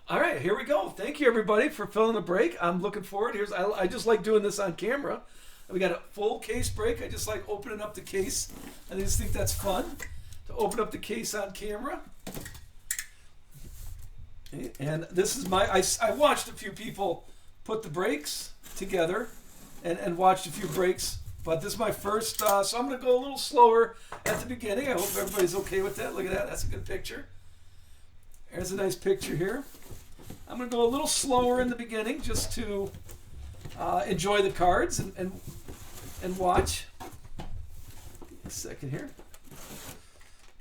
All right, here we go. Thank you, everybody, for filling the break. I'm looking forward. I just like doing this on camera. We got a full case break. I just like opening up the case. I just think that's fun to open up the case on camera. And this is I watched a few people put the breaks together and watched a few breaks. But this is my first, so I'm going to go a little slower at the beginning. I hope everybody's okay with that. Look at that. That's a good picture. There's a nice picture here. I'm going to go a little slower in the beginning just to enjoy the cards and watch. A second here.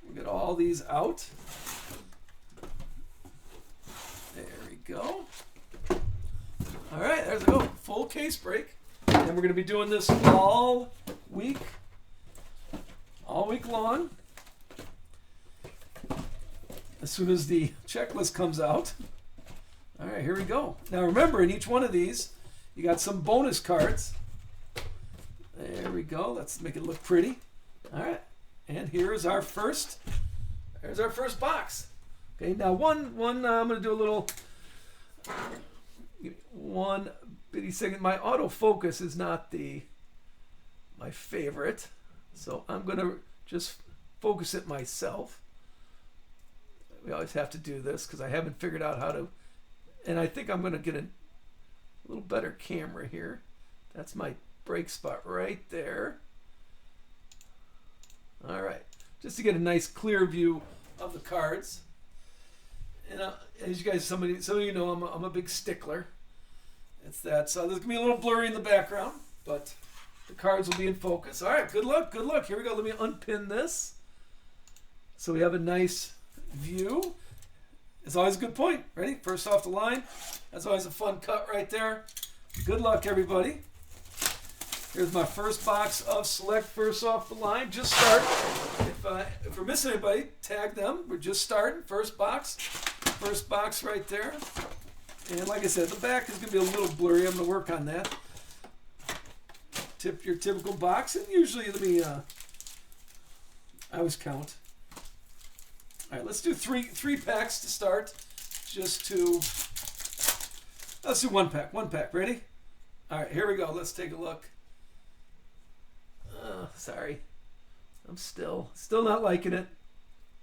We'll get all these out. There we go. All right, there's a go. Full case break. And we're going to be doing this all week long. As soon as the checklist comes out. All right, here we go. Now remember, in each one of these, you got some bonus cards. There we go. Let's make it look pretty. All right, and here's our first. There's our first box. Okay, now I'm going to do a little. One bitty second. My autofocus is not my favorite, so I'm going to just focus it myself. We always have to do this because I haven't figured out how to. And I think I'm going to get a little better camera here. That's my break spot right there. All right. Just to get a nice clear view of the cards. And as you guys, some of you know, I'm a big stickler. It's that. So there's going to be a little blurry in the background, but the cards will be in focus. All right. Good luck. Good luck. Here we go. Let me unpin this. So we have a nice view. It's always a good point. Ready? First off the line. That's always a fun cut right there. Good luck, everybody. Here's my first box of Select first off the line. Just start. If we're missing anybody, tag them. We're just starting. First box. First box right there. And like I said, the back is going to be a little blurry. I'm going to work on that. Tip your typical box. And usually, I always count. All right, let's do three packs to start. Let's do one pack. One pack. Ready? All right, here we go. Let's take a look. Sorry. I'm still not liking it.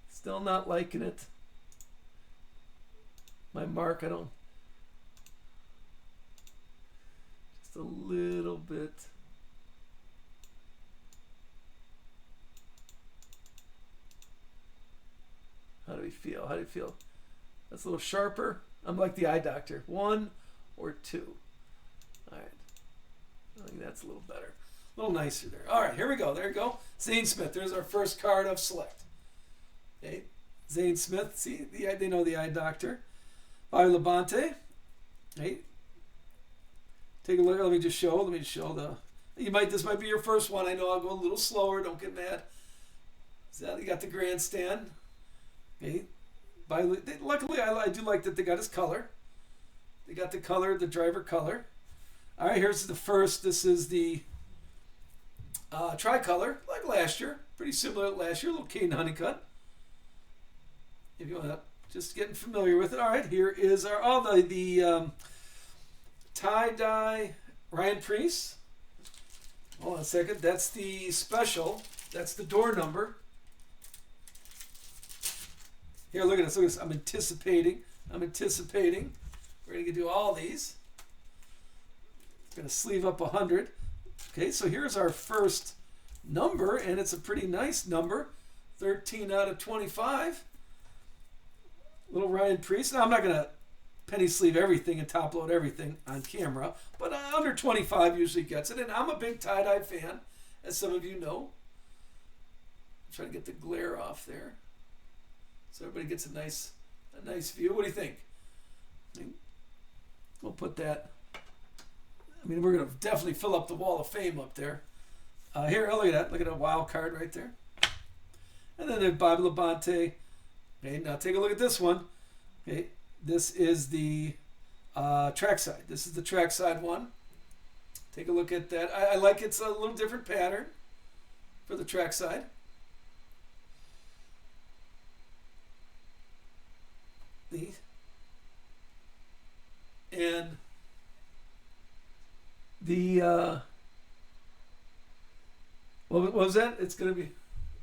Still not liking it. My mark, just a little bit. How do we feel? How do you feel? That's a little sharper. I'm like the eye doctor. 1 or 2. All right. I think that's a little better. A little nicer there. All right, here we go. There you go. Zane Smith. There's our first card of Select. Okay. Zane Smith. See, they know the eye doctor. Bobby Labonte. Hey. Take a look. Let me just show the. This might be your first one. I know I'll go a little slower. Don't get mad. So you got the grandstand. Okay. Luckily, I do like that they got his color. They got the color, the driver color. All right, here's the first. This is the tricolor, like last year. Pretty similar to last year. A little Caden Honeycutt. If you want to just getting familiar with it. All right, here is the tie-dye Ryan Preece. Hold on a second. That's the special. That's the door number. Here, look at this. Look at this. I'm anticipating. We're going to do all these. Going to sleeve up 100. Okay, so here's our first number, and it's a pretty nice number. 13 out of 25. Little Ryan Preece. Now, I'm not going to penny sleeve everything and top load everything on camera, but under 25 usually gets it. And I'm a big tie-dye fan, as some of you know. Try to get the glare off there, so everybody gets a nice view. What do you think? We'll put that. We're going to definitely fill up the wall of fame up there. Here, look at that. Look at a wild card right there. And then there's Bobby Labonte. Okay, now take a look at this one. Okay, this is the trackside. This is the trackside one. Take a look at that. I like it's a little different pattern for the trackside. What was that? It's gonna be.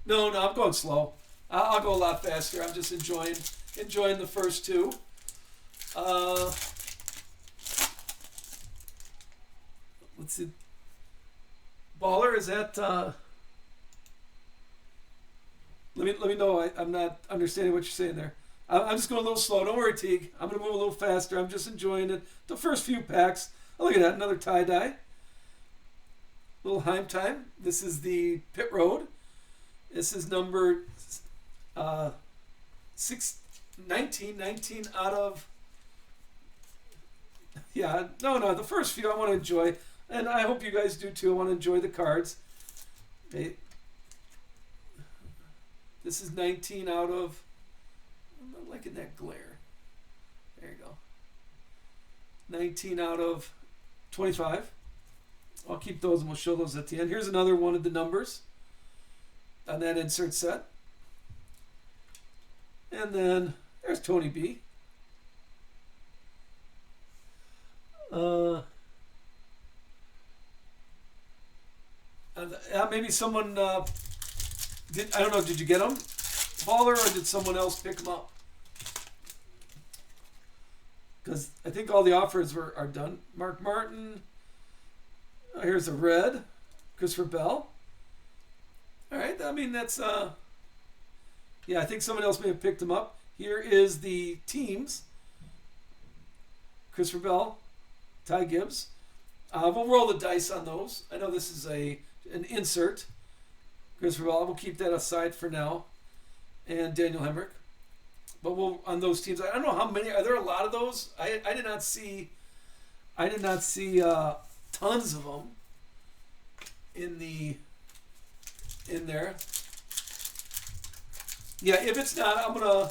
No, I'm going slow. I'll go a lot faster. I'm just enjoying the first two. Let's see. Baller, is that? Let me know. I'm not understanding what you're saying there. I'm just going a little slow. Don't worry, Teague. I'm going to move a little faster. I'm just enjoying it. The first few packs. Oh, look at that. Another tie-dye. Little Heim time. This is the Pit Road. This is number 19 out of... Yeah, no. The first few I want to enjoy. And I hope you guys do too. I want to enjoy the cards. Okay. This is 19 out of... I'm not liking that glare. There you go. 19 out of 25. I'll keep those and we'll show those at the end. Here's another one of the numbers on that insert set. And then there's Tony B. Maybe someone did. I don't know. Did you get them, Baller, or did someone else pick them up? Because I think all the offers are done. Mark Martin. Here's a red. Christopher Bell. All right. I mean, that's... yeah, I think someone else may have picked them up. Here is the teams. Christopher Bell. Ty Gibbs. We'll roll the dice on those. I know this is an insert. Christopher Bell. We'll keep that aside for now. And Daniel Hemrick. But we'll on those teams. I don't know how many. Are there a lot of those? I did not see. Tons of them in there. Yeah, if it's not, I'm gonna.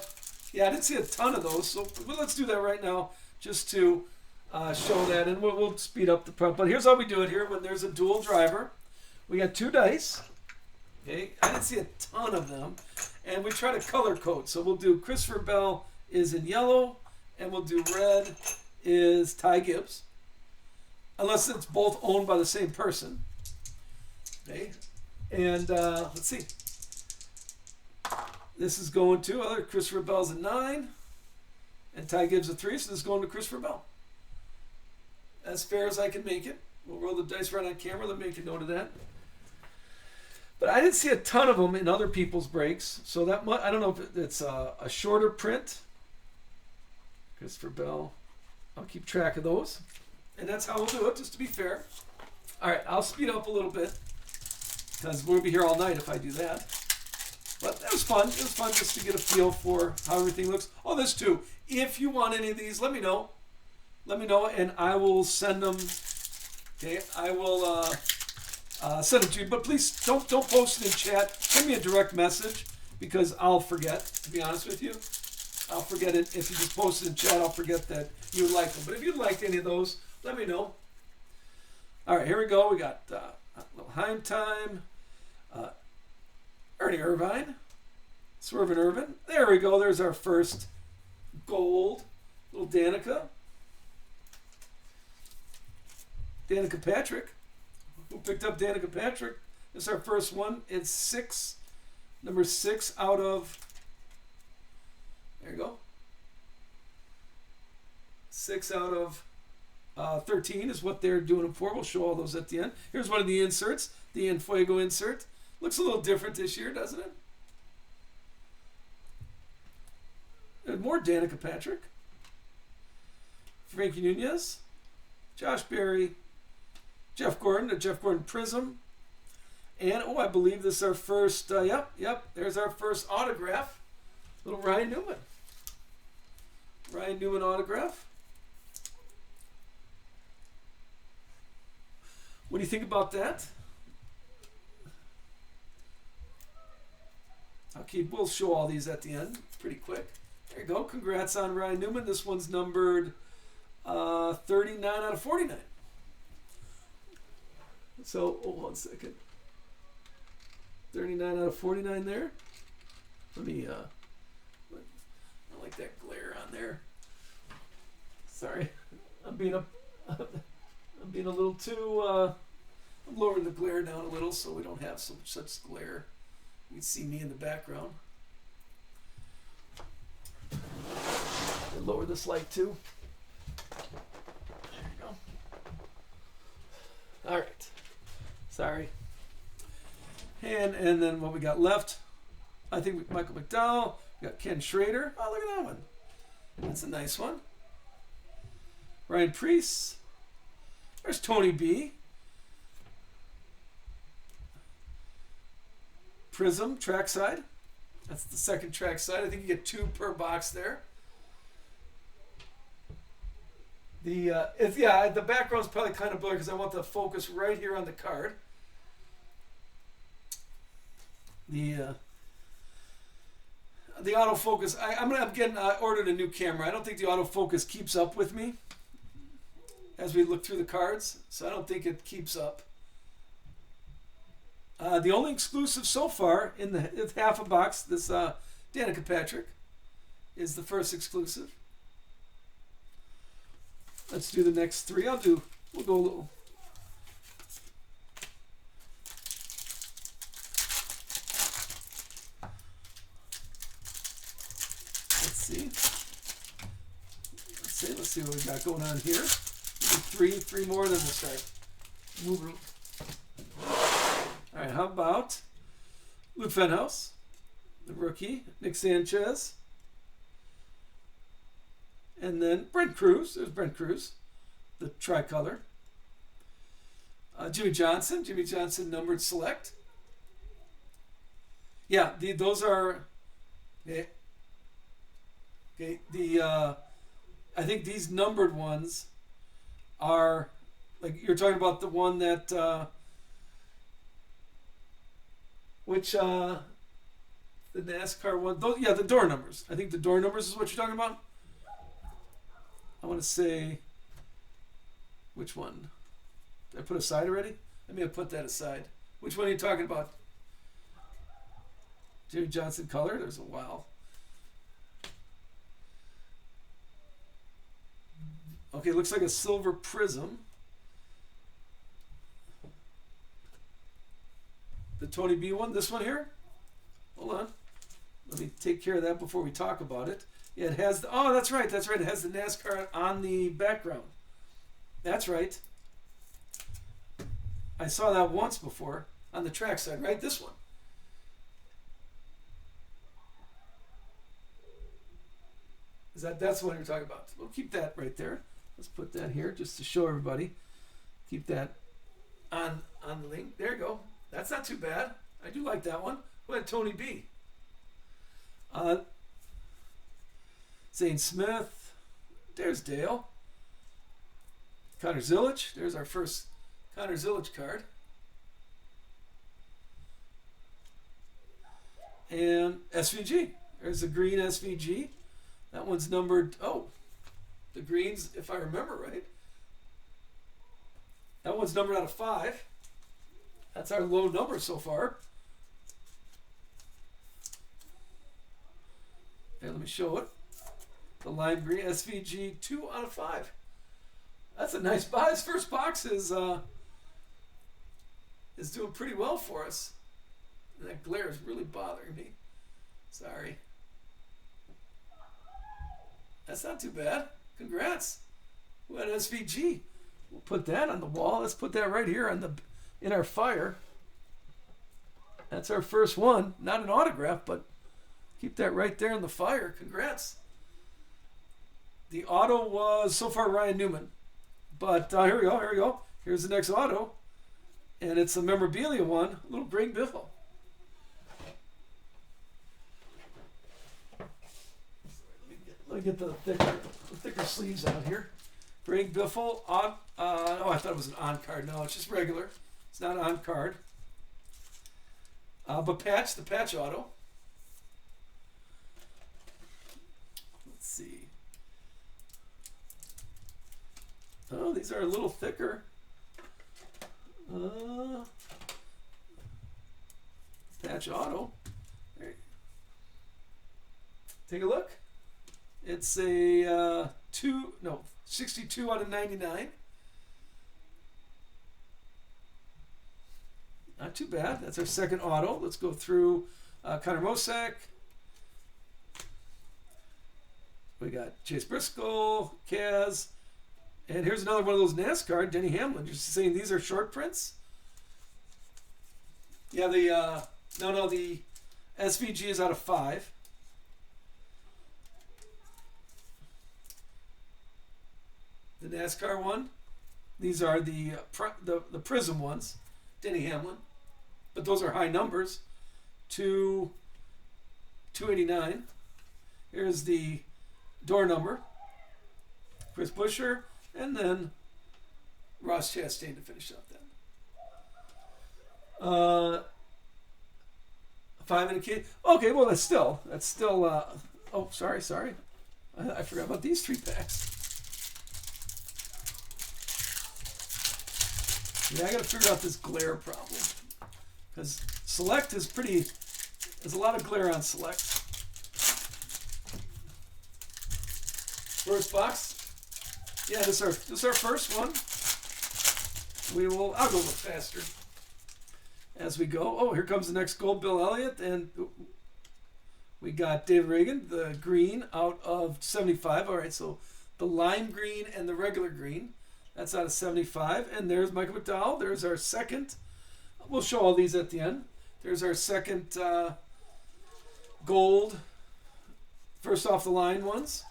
Yeah, I didn't see a ton of those. So let's do that right now, just to show that, and we'll speed up the prep. But here's how we do it here. When there's a dual driver, we got 2 dice. Okay, I didn't see a ton of them, and we try to color code. So we'll do Christopher Bell is in yellow, and we'll do red is Ty Gibbs, unless it's both owned by the same person. Okay, and let's see. This is going to other Christopher Bell's a 9, and Ty Gibbs a 3. So this is going to Christopher Bell. As fair as I can make it. We'll roll the dice right on camera. Let me make a note of that. But I didn't see a ton of them in other people's breaks, so that I don't know if it's a shorter print. Christopher Bell. I'll keep track of those, and that's how we'll do it, just to be fair. All right, I'll speed up a little bit because we'll be here all night if I do that. But that was fun. It was fun just to get a feel for how everything looks. Oh, this too. If you want any of these, let me know. Let me know, and I will send them. Okay, I will. Send it to you, but please don't post it in chat. Send me a direct message because I'll forget. To be honest with you, I'll forget it. If you just post it in chat, I'll forget that you like them. But if you liked any of those, let me know. All right, here we go. We got a little Heim time. Ernie Irvine, Swervin Irvin. There we go. There's our first gold. Little Danica. Danica Patrick. Who picked up Danica Patrick? This is our first one. It's number 6 out of, there you go. 6 out of 13 is what they're doing them for. We'll show all those at the end. Here's one of the inserts, the En Fuego insert. Looks a little different this year, doesn't it? There's more Danica Patrick. Frankie Nunez. Josh Berry. Jeff Gordon, the Jeff Gordon Prism. And, I believe this is our first, yep, there's our first autograph. Little Ryan Newman. Ryan Newman autograph. What do you think about that? We'll show all these at the end pretty quick. There you go. Congrats on Ryan Newman. This one's numbered 39 out of 49. So, 1 second. 39 out of 49 there. Let me, I don't like that glare on there. Sorry. I'm being a little too I'm lowering the glare down a little so we don't have such glare. You can see me in the background. And lower this light too. There you go. All right. Sorry. And then what we got left, I think Michael McDowell. We got Ken Schrader. Oh, look at that one. That's a nice one. Ryan Preece. There's Tony B. Prism trackside. That's the second trackside. I think you get 2 per box there. The background's probably kind of blurry because I want the focus right here on the card. The autofocus. I ordered a new camera. I don't think the autofocus keeps up with me as we look through the cards, so I don't think it keeps up. The only exclusive so far in the half a box, this Danica Patrick, is the first exclusive. Let's do the next 3. We'll go a little. Let's see what we got going on here. Three more, then we'll start moving. All right, how about Luke Fenhouse, the rookie, Nick Sanchez, and then Brent Cruz. There's Brent Cruz, the tricolor. Jimmy Johnson numbered select. Yeah, those are. Okay, I think these numbered ones are, like you're talking about the one that, the NASCAR one. The door numbers. I think the door numbers is what you're talking about. I want to say, which one? Did I put aside already? I may have put that aside. Which one are you talking about? Jimmy Johnson color? There's a wow. Okay, looks like a silver prism. The Tony B one, this one here. Hold on. Let me take care of that before we talk about it. Yeah, it has that's right. It has the NASCAR on the background. That's right. I saw that once before on the trackside, right? This one. That's what you're talking about. We'll keep that right there. Let's put that here just to show everybody. Keep that on the link. There you go. That's not too bad. I do like that one. What about Tony B? Zane Smith. There's Dale. Connor Zilic. There's our first Connor Zilic card. And SVG. There's the green SVG. That one's numbered, the greens, if I remember right. That one's numbered out of 5. That's our low number so far. Okay, let me show it. The lime green SVG 2 out of 5. That's a nice buy. His first box is doing pretty well for us. And that glare is really bothering me. Sorry. That's not too bad. Congrats. What SVG? We'll put that on the wall. Let's put that right here in our fire. That's our first one. Not an autograph, but keep that right there in the fire. Congrats. The auto was so far Ryan Newman. But here we go. Here's the next auto. And it's a memorabilia one. A little Greg Biffle. Let me get the thicker sleeves out here. Greg Biffle on. I thought it was an on card. No, it's just regular. It's not on card. But the patch auto. Let's see. Oh, these are a little thicker. Patch auto. There. Take a look. It's a 62 out of 99. Not too bad. That's our second auto. Let's go through Connor Mosack. We got Chase Briscoe, Kaz. And here's another one of those NASCAR, Denny Hamlin. Just saying these are short prints. Yeah, the SVG is out of 5. The NASCAR one. These are the Prism ones, Denny Hamlin. But those are high numbers. 289. Here's the door number. Chris Buescher. And then Ross Chastain to finish up then. 5 and a kid. Okay, well that's still. Oh, sorry. I forgot about these 3 packs. Yeah, I got to figure out this glare problem because Select is pretty. There's a lot of glare on Select. First box. Yeah, this is our first one. I'll go a little faster as we go. Oh, here comes the next gold, Bill Elliott, and we got David Reagan, the green out of 75. All right, so the lime green and the regular green, that's out of 75. And there's Michael McDowell. There's our second. We'll show all these at the end. There's our second gold, first off the line ones.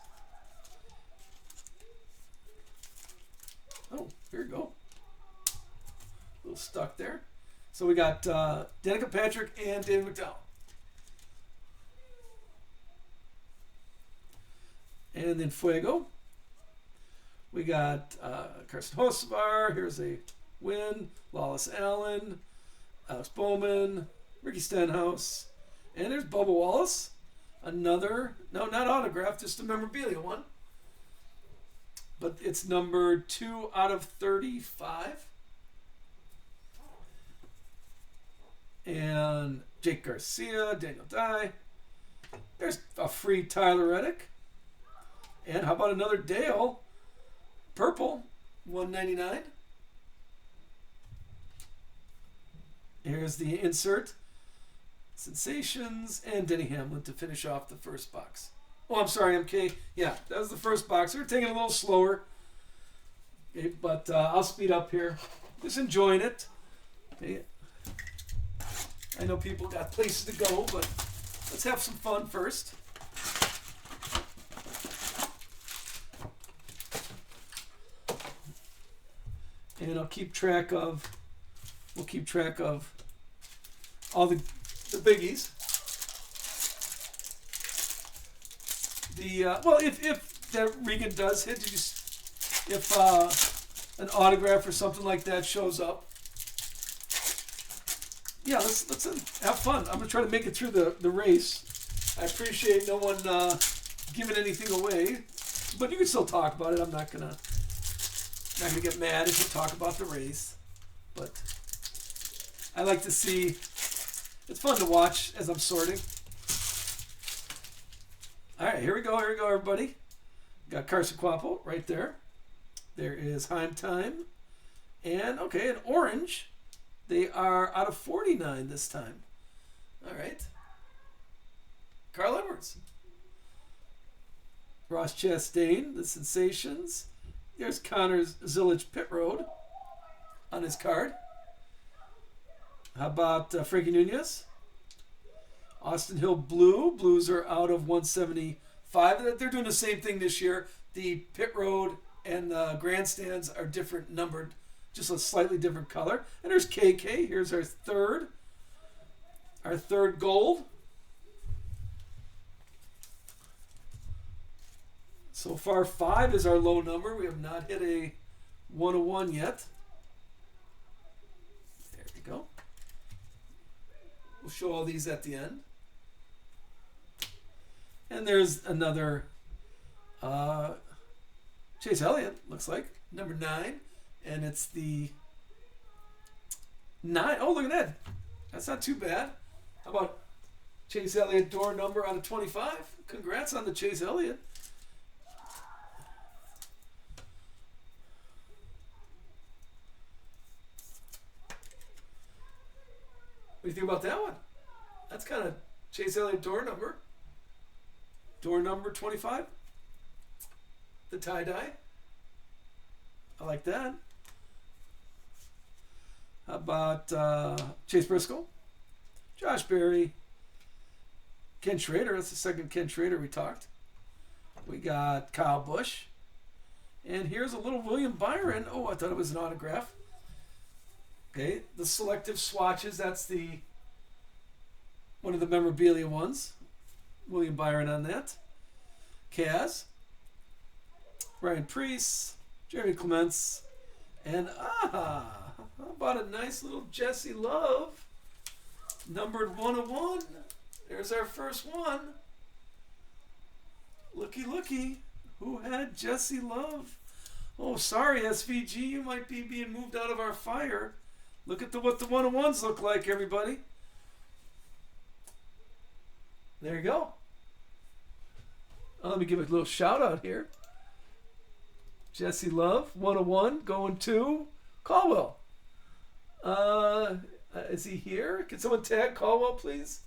Oh, here we go. A little stuck there. So we got Danica Patrick and David McDowell. And then Fuego. We got Carson Hocevar. Here's a win. Lawless Allen. Alex Bowman. Ricky Stenhouse. And there's Bubba Wallace. Another, no, not autographed, just a memorabilia one. But it's number 2 out of 35. And Jake Garcia, Daniel Dye. There's a free Tyler Reddick. And how about another Dale? Purple, $1.99. Here's the insert. Sensations and Denny Hamlin to finish off the first box. Oh, I'm sorry, MK. Yeah, that was the first box. We're taking it a little slower. Okay, but I'll speed up here. Just enjoying it. Okay. I know people got places to go, but let's have some fun first. And we'll keep track of all the biggies. Well, if that Regan does hit, if an autograph or something like that shows up, yeah, let's have fun. I'm gonna try to make it through the race. I appreciate no one giving anything away, but you can still talk about it. I'm not gonna get mad if you talk about the race, but I like to see. It's fun to watch as I'm sorting. All right, here we go, everybody. Got Carson Quapo right there. There is Heim Time. And, okay, an orange. They are out of 49 this time. All right. Carl Edwards. Ross Chastain, the Sensations. There's Connor's Zillage Pit Road on his card. How about Frankie Nunez? Austin Hill Blue. Blues are out of 175. They're doing the same thing this year. The pit road and the grandstands are different numbered, just a slightly different color. And there's KK. Here's our third gold. So far, 5 is our low number. We have not hit a 101 yet. There we go. We'll show all these at the end. And there's another Chase Elliott, looks like, number 9. And it's the 9. Oh, look at that. That's not too bad. How about Chase Elliott door number out of 25? Congrats on the Chase Elliott. do you think about that one? That's kind of Chase Elliott door number. Door number 25. The tie-dye. I like that. How about Chase Briscoe? Josh Berry. Ken Schrader. That's the second Ken Schrader we talked. We got Kyle Busch. And here's a little William Byron. Oh, I thought it was an autograph. Okay, the selective swatches. That's the one of the memorabilia ones. William Byron on that. Kaz. Ryan Preece. Jeremy Clements. And how about a nice little Jesse Love. Numbered 101. There's our first one. Looky, looky. Who had Jesse Love? Oh, sorry, SVG. You might be being moved out of our fire. Look at what the 101s look like, everybody. There you go. Let me give a little shout out here. Jesse Love, 101, going to Caldwell. Is he here? Can someone tag Caldwell, please?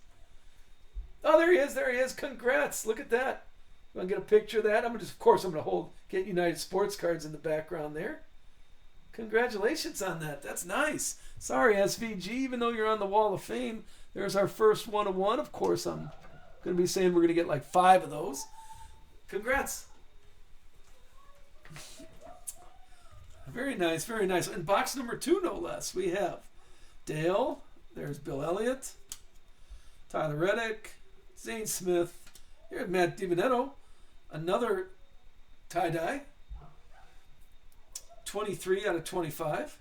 Oh, there he is. There he is. Congrats. Look at that. You want to get a picture of that? Of course, I'm going to get United Sports Cards in the background there. Congratulations on that. That's nice. Sorry, SVG, even though you're on the Wall of Fame, there's our first 101. Of course, I'm going to be saying we're going to get like 5 of those. Congrats. Very nice, very nice. In box number 2, no less, we have Dale. There's Bill Elliott. Tyler Reddick. Zane Smith. Here's Matt DiBenedetto. Another tie-dye. 23 out of 25.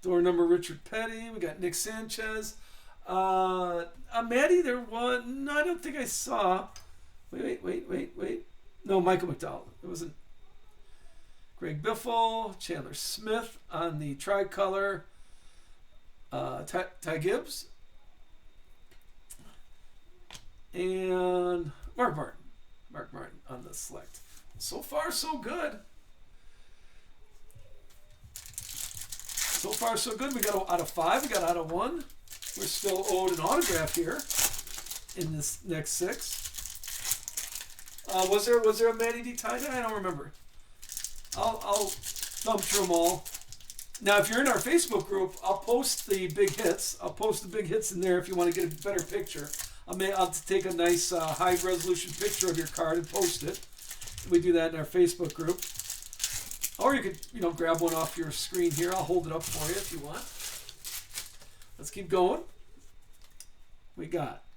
Door number Richard Petty. We got Nick Sanchez. Maddie, there was... No, I don't think I saw... Wait. No, Michael McDowell. It wasn't... Greg Biffle. Chandler Smith on the tricolor. Ty Gibbs. And Mark Martin on the select. So far, so good. So far, so good. We got out of 5. We got out of 1. We're still owed an autograph here in this next 6. Was there a Matty D tie-dye? I don't remember. I'll thumb through them all. Now, if you're in our Facebook group, I'll post the big hits. I'll post the big hits in there if you want to get a better picture. I'll take a nice high-resolution picture of your card and post it. We do that in our Facebook group. Or you could, grab one off your screen here. I'll hold it up for you if you want. Let's keep going.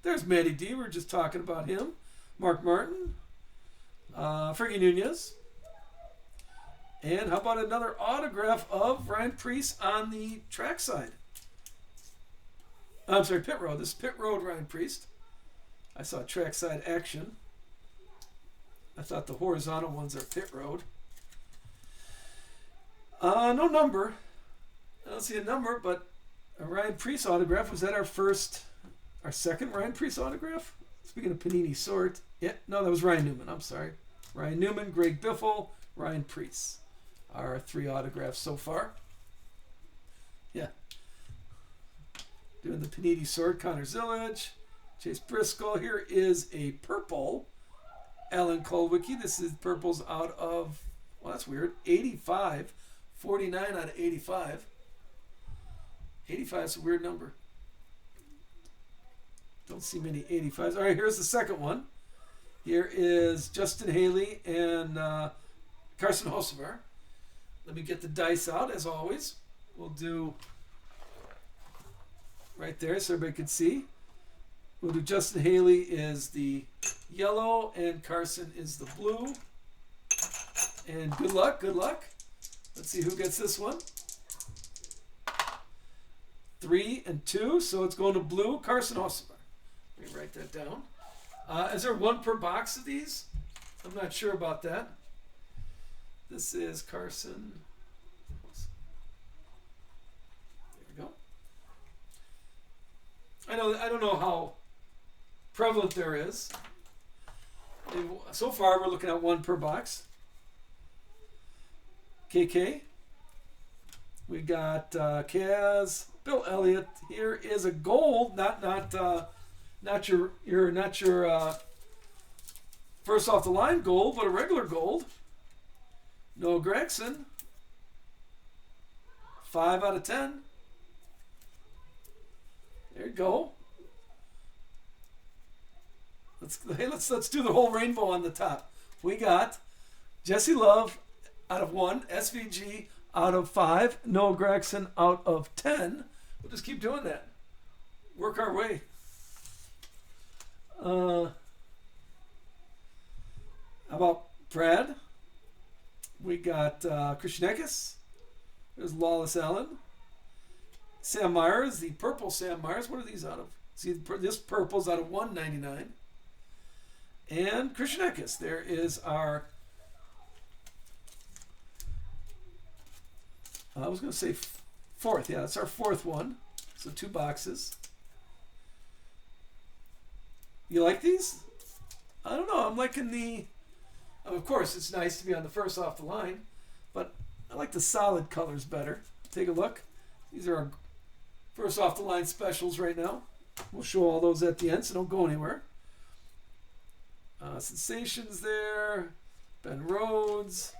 There's Matty D. We were just talking about him. Mark Martin. Fergie Nunez. And how about another autograph of Ryan Preece on the trackside? I'm sorry, pit road. This is pit road Ryan Preece. I saw trackside action. I thought the horizontal ones are pit road. No number. I don't see a number, but a Ryan Preece autograph. Was that our second Ryan Preece autograph? Speaking of Panini sort. Yeah, no, that was Ryan Newman. I'm sorry. Ryan Newman, Greg Biffle, Ryan Preece. Our 3 autographs so far. Yeah. Doing the Panini sort. Connor Zillage, Chase Briscoe. Here is a purple Alan Kulwicki. This is purples out of, well, that's weird, 85. 49 out of 85. 85 is a weird number. Don't see many 85s. All right, here's the second one. Here is Justin Haley and Carson Hocevar. Let me get the dice out, as always. We'll do right there so everybody can see. We'll do Justin Haley is the yellow and Carson is the blue. And good luck, good luck. Let's see who gets this one. 3 and 2, so it's going to blue. Carson Hocevar. Let me write that down. Is there 1 per box of these? I'm not sure about that. This is Carson. There we go. I don't know how prevalent there is. So far, we're looking at 1 per box. KK. We got Kaz, Bill Elliott. Here is a gold, not your first off the line gold, but a regular gold. Noah Gregson. 5 out of 10. There you go. Let's do the whole rainbow on the top. We got Jesse Love out of 1, SVG out of 5, Noah Gregson out of 10. We'll just keep doing that. Work our way. How about Brad? We got Christian Eckes. There's Lawless Allen. Sam Myers, the purple Sam Myers. What are these out of? See, this purple's out of 199. And Christian Eckes. There is our, I was going to say fourth. Yeah, that's our fourth one. So 2 boxes. You like these? I don't know. I'm liking the, of course, it's nice to be on the first off the line, but I like the solid colors better. Take a look. These are our first off the line specials right now. We'll show all those at the end, so don't go anywhere. Sensations there. Ben Rhodes.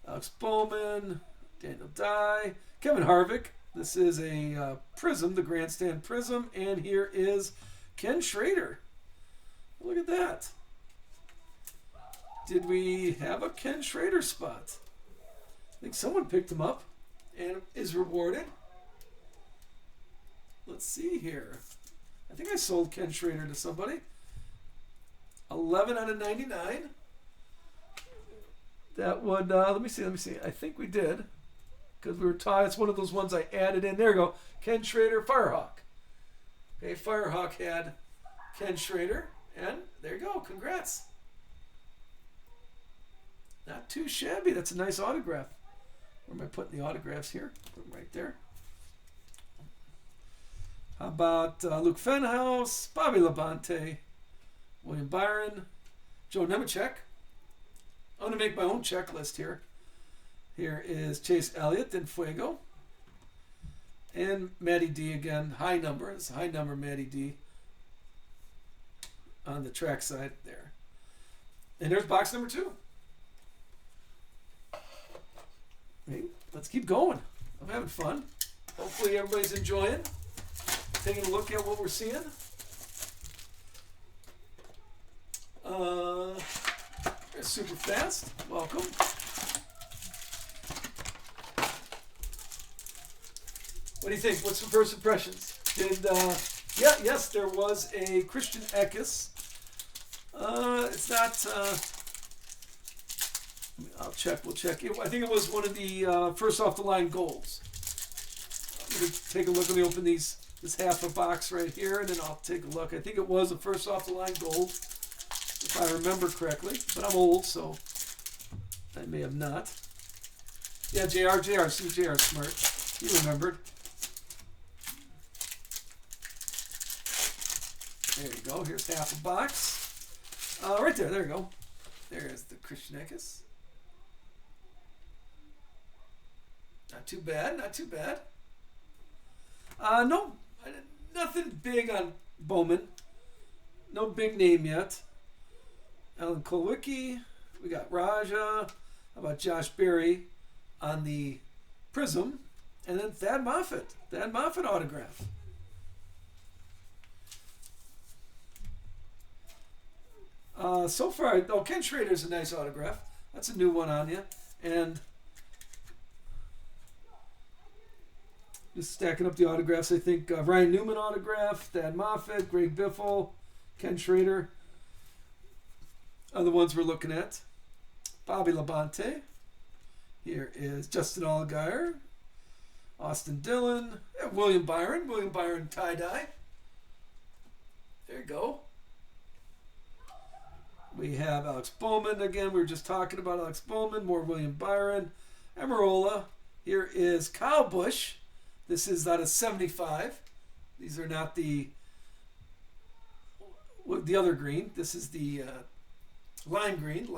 Alex Bowman. Daniel Dye. Kevin Harvick. This is a Prism, the Grandstand Prism. And here is Ken Schrader. Look at that. Did we have a Ken Schrader spot? I think someone picked him up and is rewarded. Let's see here. I think I sold Ken Schrader to somebody. 11 out of 99. That would, let me see. I think we did. Because we were tied. It's one of those ones I added in. There you go. Ken Schrader, Firehawk. Okay, Firehawk had Ken Schrader. And there you go. Congrats. Not too shabby. That's a nice autograph. Where am I putting the autographs here? Put them right there. How about Luke Fenhouse, Bobby Labonte, William Byron, Joe Nemechek. I'm going to make my own checklist here. Here is Chase Elliott and Fuego. And Matty D again. High number. It's a high number Matty D. On the track side there. And there's box number 2. Hey, let's keep going. I'm having fun. Hopefully everybody's enjoying. Taking a look at what we're seeing. Super fast. Welcome. What do you think? What's some first impressions? Yes, there was a Christian Eckes. It's not. I'll check. We'll check. I think it was one of the first off the line golds. Let me take a look. Let me open this half a box right here, and then I'll take a look. I think it was a first off the line gold, if I remember correctly. But I'm old, so I may have not. Yeah, JR, see JR smart. He remembered. There you go. Here's half a box. Right there. There you go. There's the Christian Eckes. Not too bad. Not too bad. No, nothing big on Bowman. No big name yet. Alan Kulwicki. We got Raja. How about Josh Berry on the Prism? And then Thad Moffitt. Thad Moffitt autograph. So far, Ken Schrader's a nice autograph. That's a new one on you. And just stacking up the autographs, I think Ryan Newman autograph, Thad Moffitt, Greg Biffle, Ken Schrader are the ones we're looking at. Bobby Labonte. Here is Justin Allgaier, Austin Dillon, William Byron tie-dye. There you go. We have Alex Bowman again. We were just talking about Alex Bowman. More William Byron. Amarola. Here is Kyle Busch. This is out of 75. These are not the other green. This is the lime green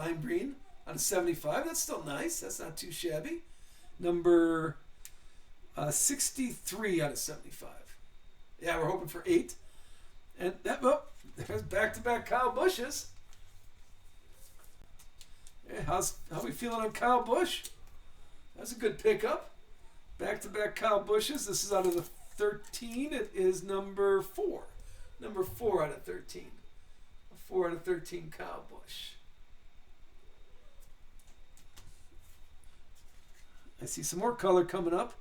out of 75. That's still nice. That's not too shabby. Number 63 out of 75. Yeah, we're hoping for 8. And that, well, there's back-to-back Kyle Bushes. Hey, how we feeling on Kyle Busch? That's a good pickup. Back-to-back Kyle Bushes. This is out of the 13. It is number 4. Number 4 out of 13. A 4 out of 13 Kyle Busch. I see some more color coming up.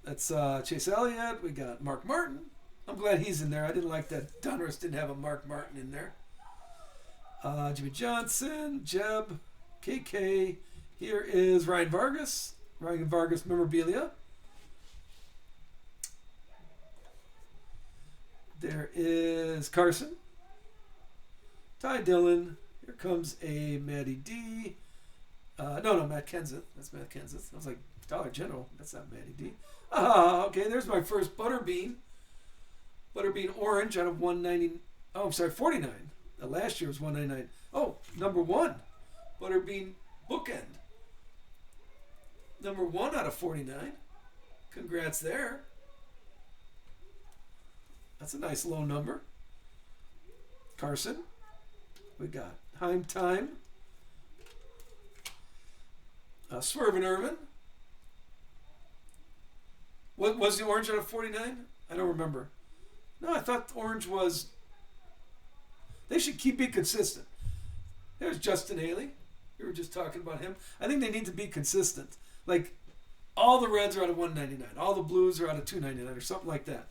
That's Chase Elliott. We got Mark Martin. I'm glad he's in there. I didn't like that Donruss didn't have a Mark Martin in there. Jimmy Johnson, Jeb, KK. Here is Ryan Vargas. Ryan Vargas memorabilia. There is Carson. Ty Dillon. Here comes a Matty D. No, Matt Kenseth. That's Matt Kenseth. I was like, Dollar General. That's not Matty D. Okay, there's my first Butterbean. Butterbean orange out of 190. Oh, I'm sorry, 49. Last year was 199. Oh, number 1. Butterbean bookend. Number 1 out of 49. Congrats there. That's a nice low number. Carson. We got Heim Time. Swerve and Irvin. What was the orange out of 49? I don't remember. No, I thought orange was... They should keep it consistent. There's Justin Haley. We were just talking about him. I think they need to be consistent. Like, all the reds are out of 199. All the blues are out of 299 or something like that.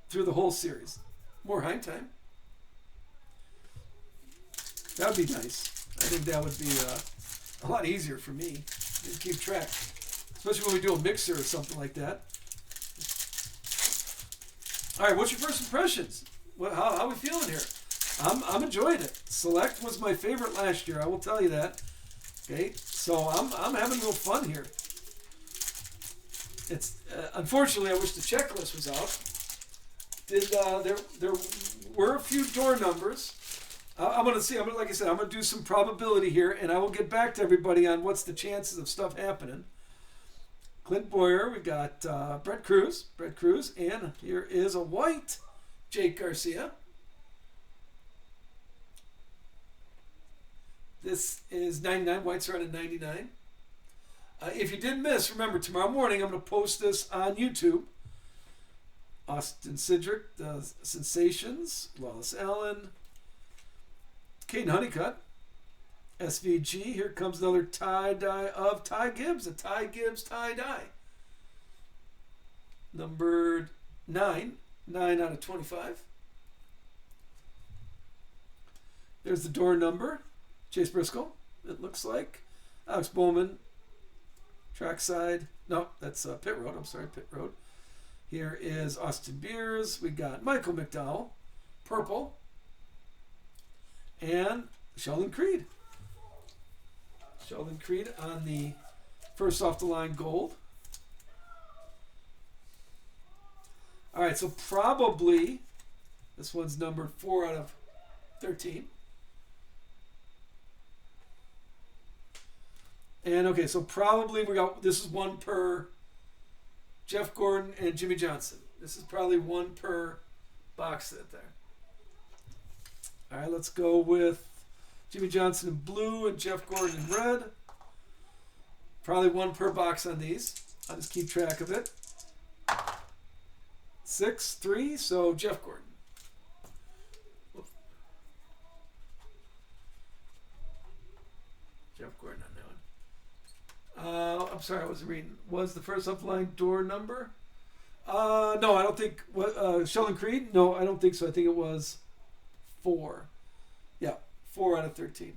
Through the whole series. More Heim Time. That would be nice. I think that would be a lot easier for me to keep track. Especially when we do a mixer or something like that. All right, what's your first impressions? How are we feeling here? I'm enjoying it. Select was my favorite last year. I will tell you that. Okay, so I'm having a little fun here. It's unfortunately I wish the checklist was out. There were a few door numbers. I'm gonna like I said, I'm gonna do some probability here, and I will get back to everybody on what's the chances of stuff happening. Clint Boyer, we got Brett Cruz, and here is a white Jake Garcia. This is 99. Whites are out of 99. If you did miss, remember, tomorrow morning I'm going to post this on YouTube. Austin Cindric, the Sensations, Lawless Allen, Caden Honeycutt, SVG. Here comes another tie-dye of Ty Gibbs, a Ty Gibbs tie-dye. Numbered 9 out of 25. There's the door number. Chase Briscoe, it looks like. Alex Bowman, trackside. No, that's pit road. I'm sorry, pit road. Here is Austin Beers. We got Michael McDowell, purple. And Sheldon Creed. Sheldon Creed on the first off the line gold. All right, so probably this one's numbered 4 out of 13. And okay, so probably this is 1 per Jeff Gordon and Jimmy Johnson. This is probably 1 per box set there. All right, let's go with Jimmy Johnson in blue and Jeff Gordon in red. Probably 1 per box on these. I'll just keep track of it. 6, 3, so Jeff Gordon. Jeff Gordon on that one. I'm sorry, I wasn't reading. Was the first upline door number? No, I don't think. Sheldon Creed? No, I don't think so. I think it was 4. Yeah, 4 out of 13.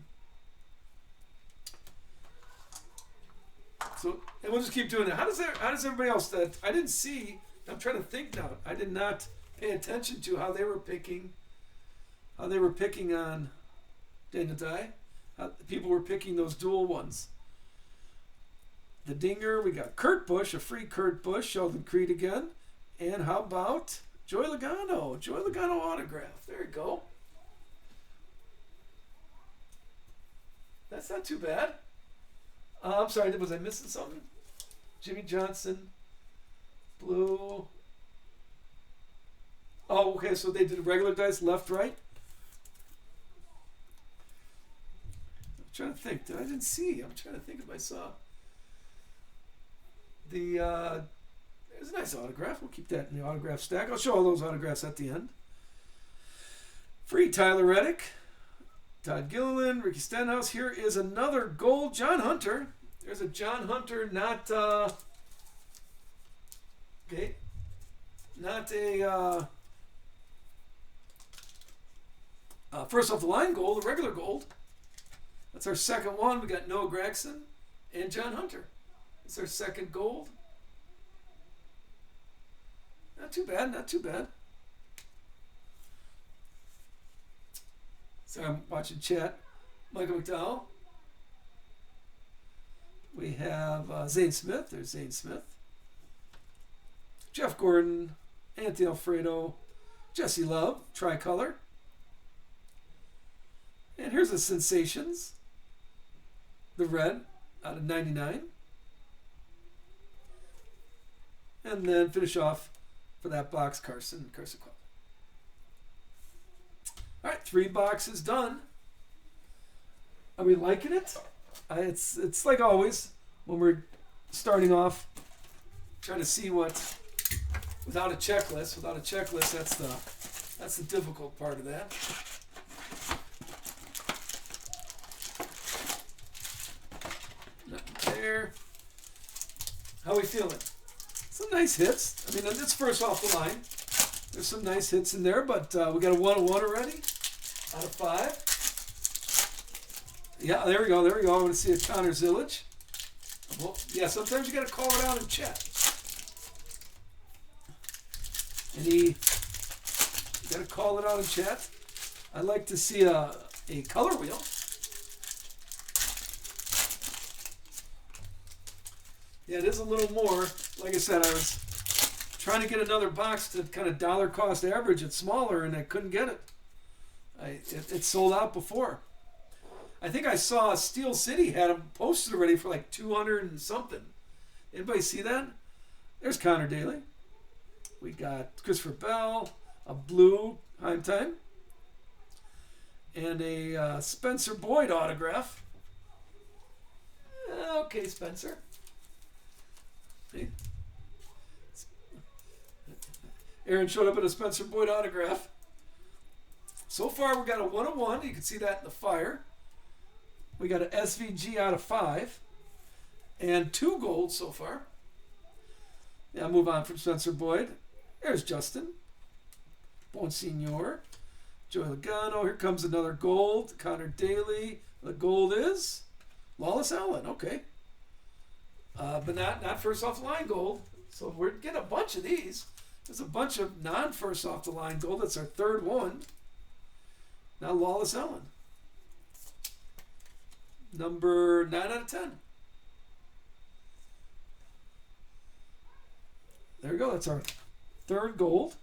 So, and we'll just keep doing it. How does everybody else that I didn't see? I'm trying to think now. I did not pay attention to how they were picking. How they were picking on Dana Dye. How people were picking those dual ones. The Dinger, we got Kurt Busch, a free Kurt Busch, Sheldon Creed again. And how about Joey Logano? Joey Logano autograph. There you go. That's not too bad. I'm sorry, was I missing something? Jimmy Johnson, blue. Oh, okay, so they did regular dice, left, right. I'm trying to think. I didn't see. I'm trying to think if I saw. There's a nice autograph. We'll keep that in the autograph stack. I'll show all those autographs at the end. Free Tyler Reddick, Todd Gilliland, Ricky Stenhouse. Here is another gold John Hunter. There's a John Hunter, not a first off the line gold, a regular gold. That's our second one. We got Noah Gragson and John Hunter. It's our second gold. Not too bad, not too bad. So I'm watching chat. Michael McDowell. We have Zane Smith. There's Zane Smith. Jeff Gordon. Anthony Alfredo. Jesse Love. Tricolor. And here's the Sensations. The red out of 99. And then finish off for that box, Carson Quill. All right, 3 boxes done. Are we liking it? It's like always when we're starting off, trying to see what without a checklist. Without a checklist, that's the difficult part of that. Nothing there. How are we feeling? Some nice hits. I mean, it's first off the line. There's some nice hits in there, but we got a 101 already out of 5. Yeah, there we go. There we go. I want to see a Connor Zillage. Well, yeah, sometimes you got to call it out in chat. You got to call it out in chat. I'd like to see a color wheel. Yeah, it is a little more. Like I said, I was trying to get another box to kind of dollar cost average it smaller, and I couldn't get it. It sold out before. I think I saw Steel City had them posted already for like 200 and something. Anybody see that? There's Connor Daly. We got Christopher Bell, a blue Heim Time, and a Spencer Boyd autograph. Okay, Spencer. Aaron showed up at a Spencer Boyd autograph. So far, we got a 101. You can see that in the fire. We got an SVG out of 5. And 2 golds so far. Yeah, move on from Spencer Boyd. There's Justin. Bonsignor. Joey Logano. Here comes another gold. Connor Daly. The gold is Lawless Allen. Okay. But not first off the line gold. So we're getting a bunch of these. There's a bunch of non-first off the line gold. That's our third one. Now Lawless Allen. Number 9 out of 10. There we go. That's our third gold.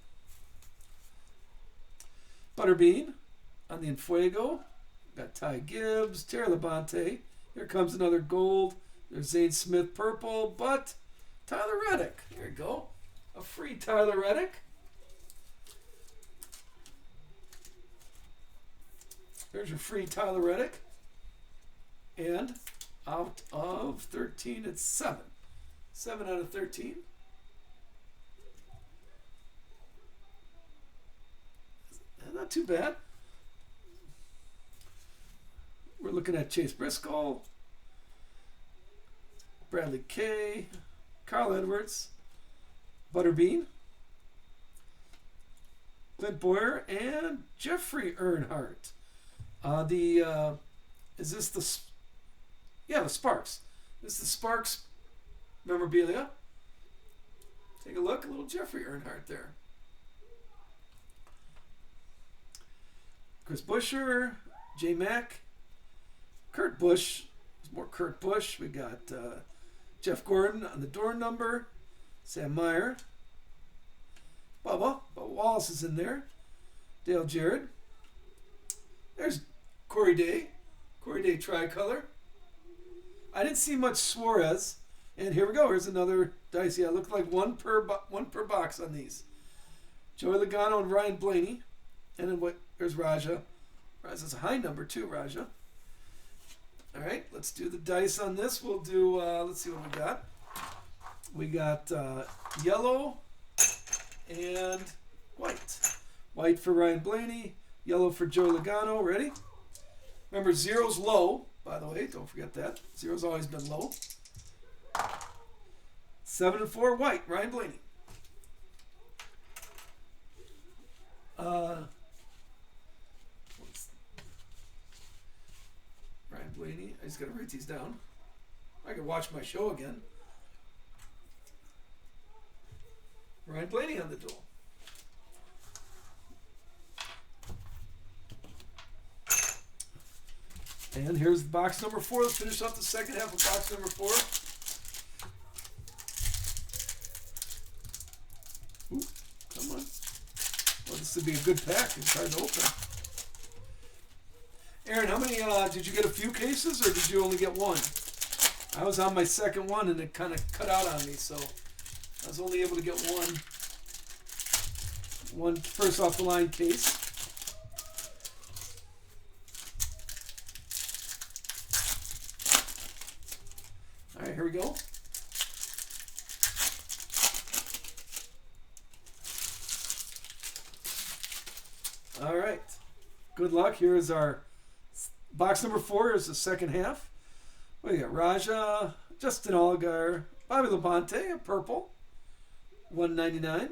Butterbean on the Enfuego. Got Ty Gibbs, Terry Labonte. Here comes another gold. There's Zane Smith purple, but Tyler Reddick. There you go. A free Tyler Reddick. There's your free Tyler Reddick. And out of 13, it's 7. 7 out of 13. Not too bad. We're looking at Chase Briscoe, Bradley Kay, Carl Edwards, Butterbean, Clint Boyer, and Jeffrey Earnhardt. Is this the? Yeah, the Sparks. This is the Sparks memorabilia. Take a look, a little Jeffrey Earnhardt there. Chris Buescher, J Mack, Kurt Busch. There's more Kurt Busch. We got Jeff Gordon on the door number. Sam Meyer. Bubba Wallace is in there. Dale Jarrett. There's Corey Day. Corey Day tricolor. I didn't see much Suarez. And here we go. Here's another dice. Yeah, it looked like one per box on these. Joey Logano and Ryan Blaney. And then there's Raja. Raja's a high number too, Raja. All right, let's do the dice on this. We'll do, let's see what we got. We got yellow and white. White for Ryan Blaney, yellow for Joey Logano. Ready? Remember, zero's low, by the way. Don't forget that. Zero's always been low. 7 and 4, white, Ryan Blaney. Ryan Blaney. I just got to write these down. I can watch my show again. Ryan Blaney on the duel. And here's box number 4. Let's finish off the second half of box number 4. Ooh, come on. Well, this would be a good pack. It's hard to open. Aaron, how many, did you get a few cases or did you only get one? I was on my second one and it kind of cut out on me, so I was only able to get one first off the line case. All right, here we go. All right. Good luck. Here's our box number 4 is the second half. We got Raja, Justin Allgaier, Bobby Labonte, a purple, $1.99.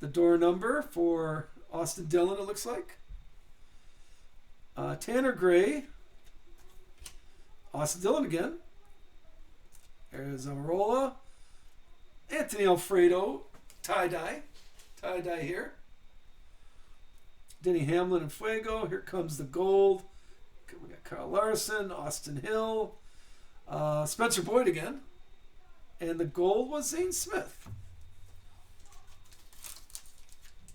The door number for Austin Dillon, it looks like. Tanner Gray, Austin Dillon again. There's Amarola, Anthony Alfredo, tie-dye here. Denny Hamlin and Fuego. Here comes the gold. We got Kyle Larson, Austin Hill, Spencer Boyd again. And the gold was Zane Smith.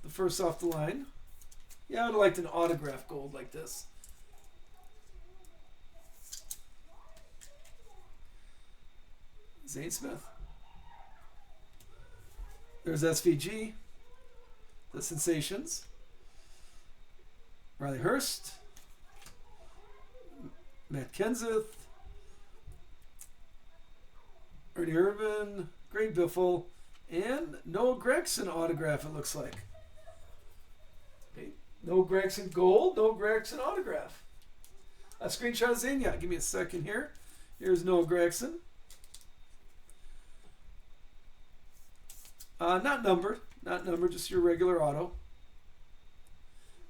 The first off the line. Yeah, I would have liked an autograph gold like this. Zane Smith. There's SVG. The Sensations. Riley Hurst. Matt Kenseth. Ernie Irvin. Greg Biffle. And Noah Gregson autograph, it looks like. Okay. Noah Gregson gold. Noah Gregson autograph. A screenshot of Zane. Yeah, give me a second here. Here's Noah Gregson. Not numbered, just your regular auto.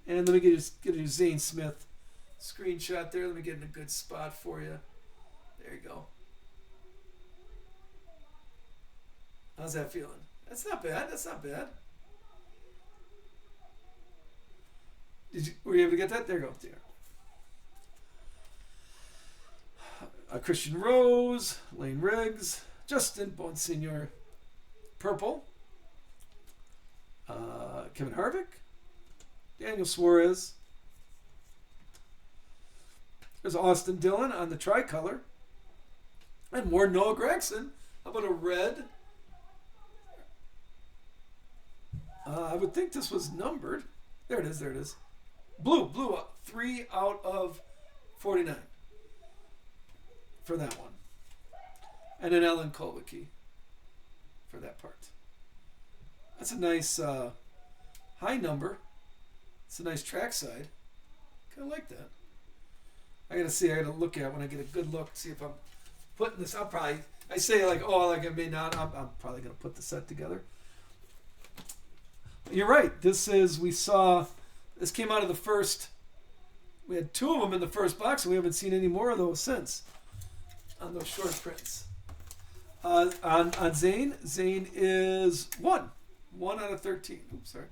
And let me get a Zane Smith screenshot there. Let me get in a good spot for you. There you go. How's that feeling? That's not bad. That's not bad. Were you able to get that? There you go. There. Christian Rose, Lane Riggs, Justin Bonsignor, purple. Kevin Harvick, Daniel Suarez. There's Austin Dillon on the tricolor. And more Noah Gregson. How about a red? I would think this was numbered. There it is. Blue, 3 out of 49 for that one. And then Ellen Kolbicki for that part. That's a nice high number. It's a nice trackside. Kind of like that. I gotta look at it when I get a good look, see if I'm putting this. I say like, I may not. I'm probably gonna put the set together. You're right. This came out of the first. We had 2 of them in the first box, and we haven't seen any more of those since. On those short prints. On Zane is 1. 1 out of 13. Oops, sorry.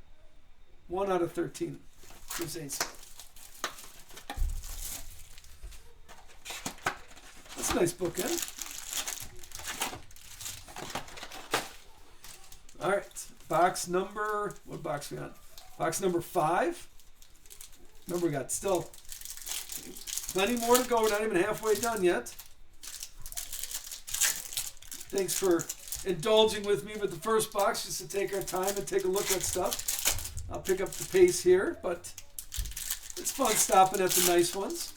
1 out of 13 for Zane Smith. That's a nice bookend. All right. What box we on? Box number 5. Remember, we got still plenty more to go. We're not even halfway done yet. Thanks for indulging with me with the first box, just to take our time and take a look at stuff. I'll pick up the pace here, but it's fun stopping at the nice ones.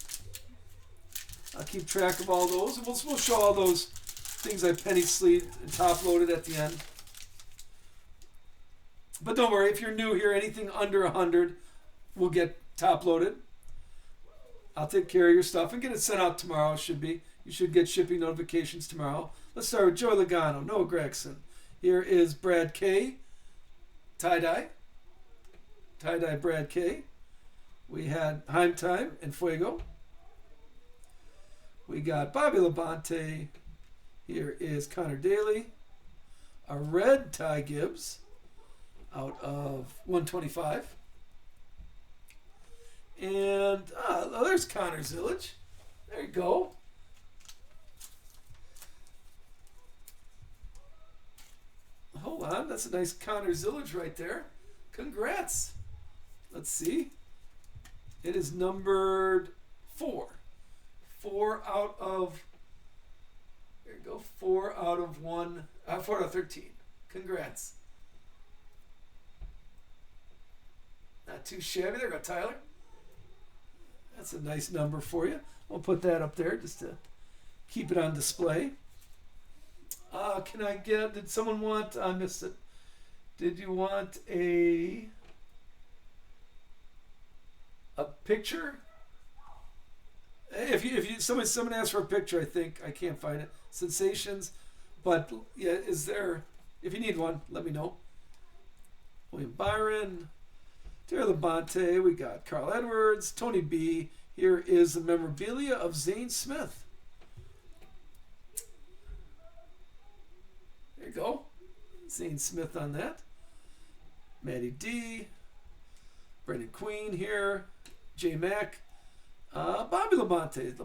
I'll keep track of all those, and we'll show all those things I penny sleeved and top loaded at the end. But don't worry, if you're new here, anything under 100 will get top loaded. I'll take care of your stuff and get it sent out tomorrow. You should get shipping notifications tomorrow. Let's start with Joey Logano, Noah Gregson. Here is Brad K. Tie-dye Brad K. We had Heim Time and Fuego. We got Bobby Labonte. Here is Connor Daly. A red Ty Gibbs out of 125. And there's Connor Zillage. There you go. Hold on, that's a nice Connor Zillage right there. Congrats. Let's see. It is numbered 4. 4 out of, there you go, 4 out of 4 out of 13. Congrats. Not too shabby. There you go, Tyler. That's a nice number for you. We'll put that up there just to keep it on display. Did someone want, I missed it. Did you want a picture? If someone asked for a picture, I think I can't find it. Sensations, but yeah, is there? If you need one, let me know. William Byron, Terry Labonte, we got Carl Edwards, Tony B. Here is the memorabilia of Zane Smith. There you go, Zane Smith on that. Matty D, Brendan Queen here, J Mac. Bobby Labonte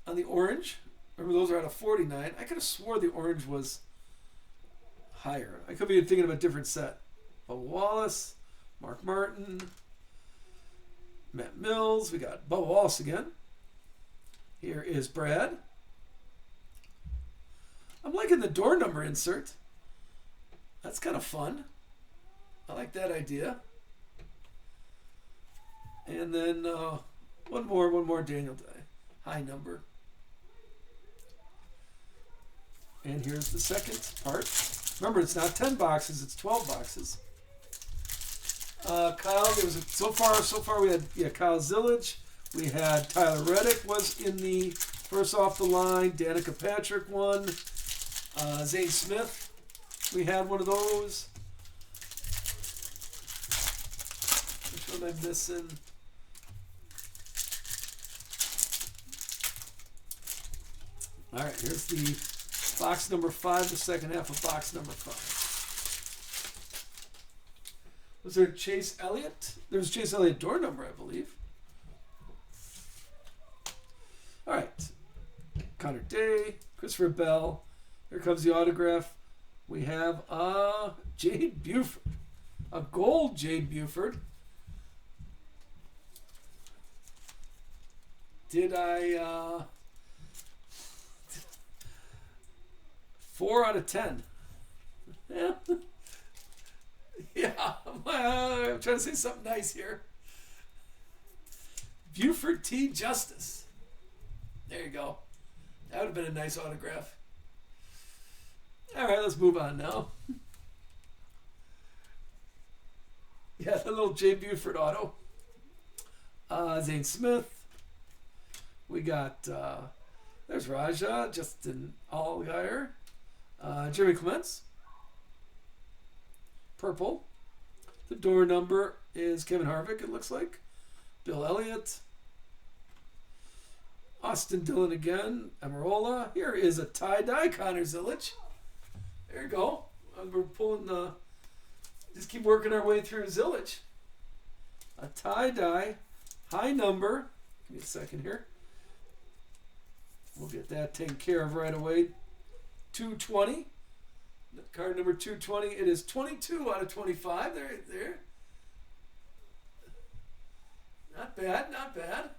on the orange. Remember, those are out of 49. I could have swore the orange was higher. I could be thinking of a different set. Bubba Wallace, Mark Martin, Matt Mills. We got Bubba Wallace again. Here is Brad. I'm liking the door number insert. That's kind of fun. I like that idea. And then one more Daniel Day. High number. And here's the second part. Remember, it's not 10 boxes, it's 12 boxes. Kyle, so far we had Kyle Zillage. We had Tyler Reddick was in the first off the line. Danica Patrick won. Zane Smith, we had one of those. Which one am I missing? All right, here's the box number 5, the second half of box number 5. Was there Chase Elliott? There was Chase Elliott door number, I believe. All right. Connor Day, Christopher Bell. Here comes the autograph. We have Jade Buford. A gold Jade Buford. Did I... 4 out of 10. Yeah. Yeah. I'm trying to say something nice here. Buford T. Justice. There you go. That would have been a nice autograph. All right, let's move on now. Yeah, the little J. Buford auto. Zane Smith. We got, there's Raja, Justin Allgaier. Jeremy Clements. Purple. The door number is Kevin Harvick, it looks like. Bill Elliott. Austin Dillon again. Amarola. Here is a tie-dye Connor Zillage. There you go. We're pulling the... Just keep working our way through Zillage. A tie-dye. High number. Give me a second here. We'll get that taken care of right away. 220. Card number 220. It is 22 out of 25. There. Not bad, not bad.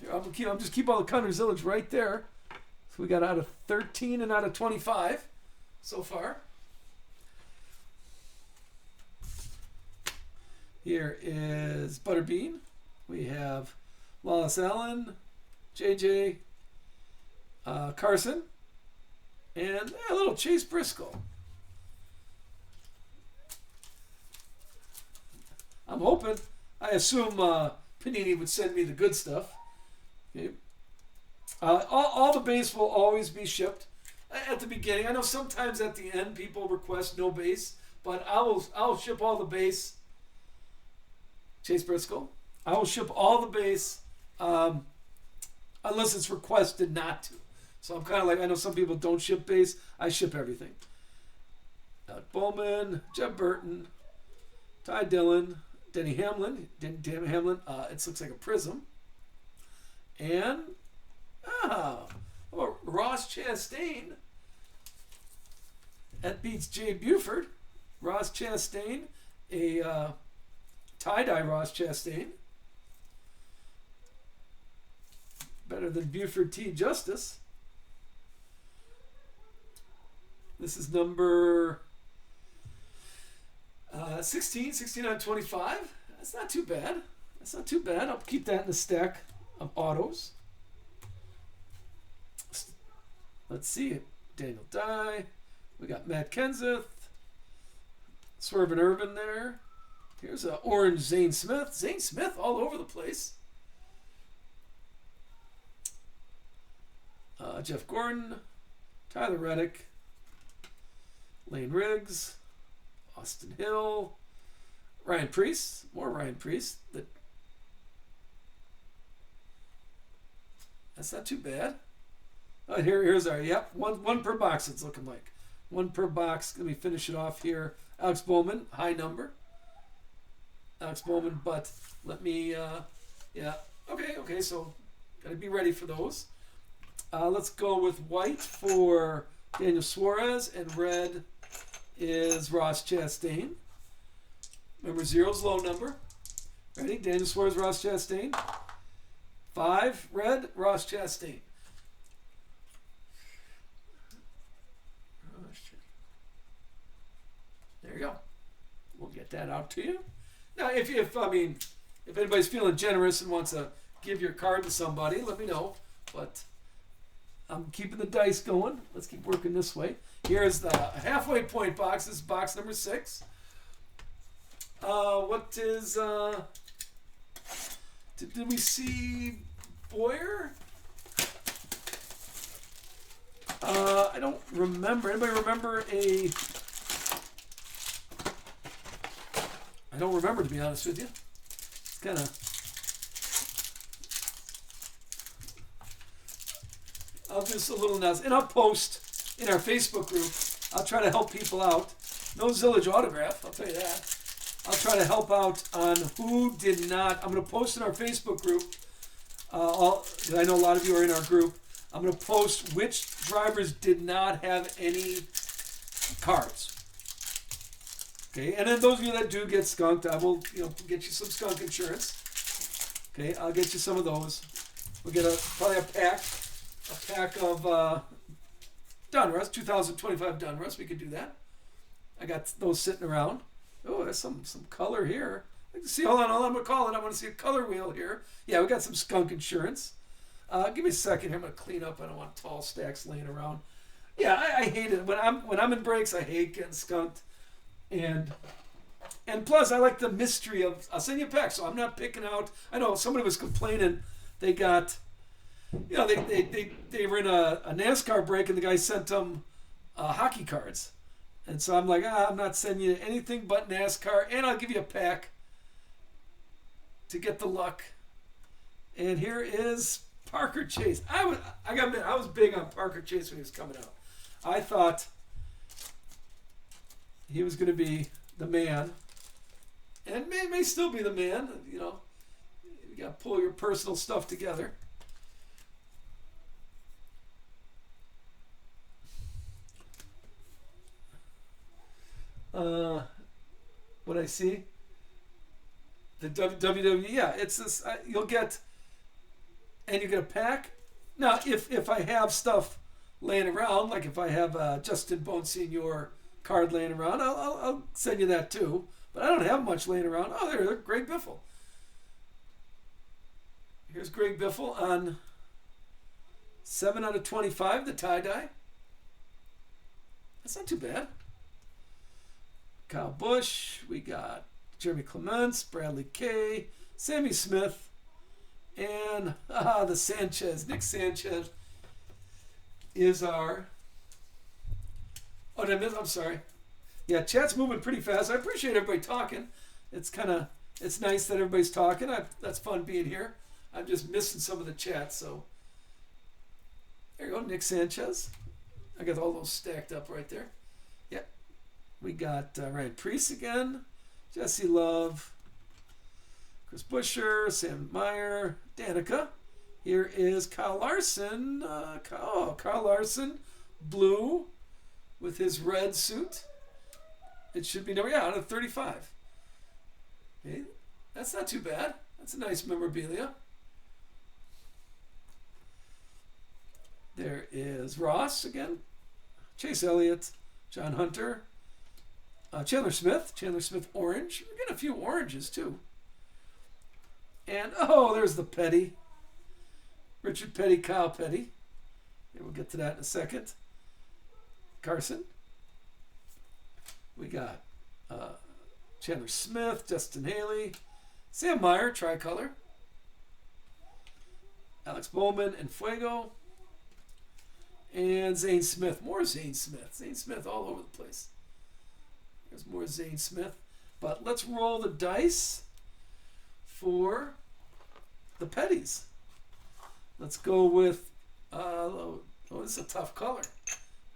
Here, I'm just keep all the Connor Zillage right there. So we got out of 13 and out of 25 so far. Here is Butterbean. We have Wallace Allen, JJ, Carson, and a little Chase Briscoe. I'm hoping. I assume Panini would send me the good stuff. Okay. All the base will always be shipped at the beginning. I know sometimes at the end people request no base, but I'll ship all the base. Chase Briscoe. I will ship all the base unless it's requested not to. So I'm kind of like, I know some people don't ship base. I ship everything. Alec Bowman, Jeb Burton, Ty Dillon, Denny Hamlin. It looks like a prism. And Ross Chastain. That beats Jay Buford. Ross Chastain, a tie-dye Ross Chastain. Better than Buford T. Justice. This is number 16 out of 25. That's not too bad. I'll keep that in the stack of autos. Let's see. Daniel Dye. We got Matt Kenseth. Swervin' Irvin there. Here's an orange Zane Smith. Zane Smith all over the place. Jeff Gordon. Tyler Reddick. Lane Riggs. Austin Hill. Ryan Preece. More Ryan Preece. That's not too bad. Here's our, one per box it's looking like. One per box. Let me finish it off here. Alex Bowman, high number. Alex Bowman, but let me, Okay, so got to be ready for those. Let's go with white for Daniel Suarez, and red is Ross Chastain. Remember, 0's low number. Ready? Daniel Suarez, Ross Chastain. 5, red, Ross Chastain. There you go. We'll get that out to you. Now, if anybody's feeling generous and wants to give your card to somebody, let me know. But I'm keeping the dice going. Let's keep working this way. Here's the halfway point box. This is box number 6. What is... Did we see Boyer? I don't remember. Anybody remember a... I don't remember, to be honest with you. It's kind of... I'll do just a little announcement. And I'll post in our Facebook group. I'll try to help people out. No Zillage autograph, I'll tell you that. I'll try to help out on who did not. I'm going to post in our Facebook group. I know a lot of you are in our group. I'm going to post which drivers did not have any cards. Okay, and then those of you that do get skunked, I will, get you some skunk insurance. Okay, I'll get you some of those. We'll get probably a pack of Donruss, 2025 Donruss. We could do that. I got those sitting around. Oh, there's some color here. See, hold on, I'm gonna call it. I want to see a color wheel here. Yeah, we got some skunk insurance. Give me a second here. I'm gonna clean up. I don't want tall stacks laying around. Yeah, I hate it when I'm in breaks. I hate getting skunked. And plus, I like the mystery of. I'll send you a pack, so I'm not picking out. I know somebody was complaining. They got, they were in a NASCAR break, and the guy sent them hockey cards, and so I'm like, I'm not sending you anything but NASCAR, and I'll give you a pack to get the luck. And here is Parker Chase. I gotta admit, I was big on Parker Chase when he was coming out. I thought he was going to be the man, and may still be the man. You got to pull your personal stuff together. What I see, the WWE, yeah, it's this. You'll get, and you get a pack. Now, if I have stuff laying around, like if I have a Justin Bonsignor card laying around, I'll send you that too. But I don't have much laying around. Oh, there, Greg Biffle. Here's Greg Biffle on 7 out of 25, the tie-dye. That's not too bad. Kyle Busch. We got Jeremy Clements, Bradley Kay, Sammy Smith, and the Sanchez. Nick Sanchez is our... Oh, did I miss? I'm sorry. Yeah, chat's moving pretty fast. I appreciate everybody talking. It's nice that everybody's talking. That's fun being here. I'm just missing some of the chat, so there you go, Nick Sanchez. I got all those stacked up right there. Yep. We got Ryan Preece again, Jesse Love, Chris Buescher, Sam Meyer, Danica. Here is Kyle Larson. Kyle Larson, blue with his red suit. It should be number, out of 35. Okay, that's not too bad. That's a nice memorabilia. There is Ross again, Chase Elliott, John Hunter, Chandler Smith orange. We're getting a few oranges too. And there's the Petty, Richard Petty, Kyle Petty. Okay, we'll get to that in a second. Carson. We got Chandler Smith, Justin Haley, Sam Meyer, tricolor, Alex Bowman and Fuego. And Zane Smith. More Zane Smith. Zane Smith all over the place. There's more Zane Smith. But let's roll the dice for the Petties. Let's go with... this is a tough color.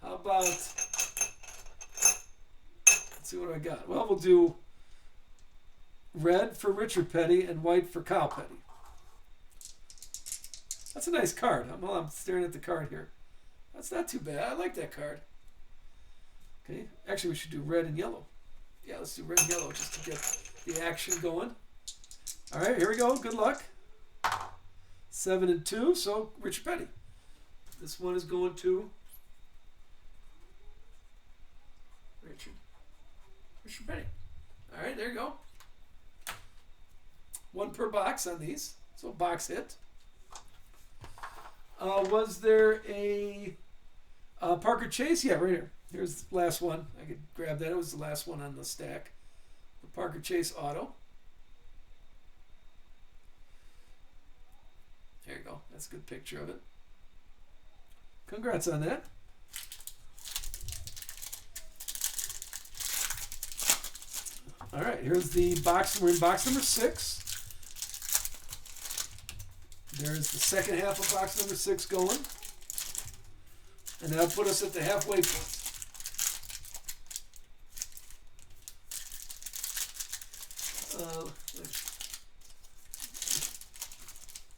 How about... Let's see what I got. Well, we'll do red for Richard Petty and white for Kyle Petty. That's a nice card. I'm staring at the card here. That's not too bad. I like that card. Okay. Actually, we should do red and yellow. Yeah, let's do red and yellow just to get the action going. All right, here we go. Good luck. 7 and 2. So, Richard Petty. This one is going to Richard Petty. All right, there you go. One per box on these. So, box hit. Was there a Parker Chase? Yeah, right here. Here's the last one. I could grab that. It was the last one on the stack. The Parker Chase auto. There you go. That's a good picture of it. Congrats on that. All right, here's the box. We're in box number 6. There's the second half of box number 6 going. And that'll put us at the halfway point.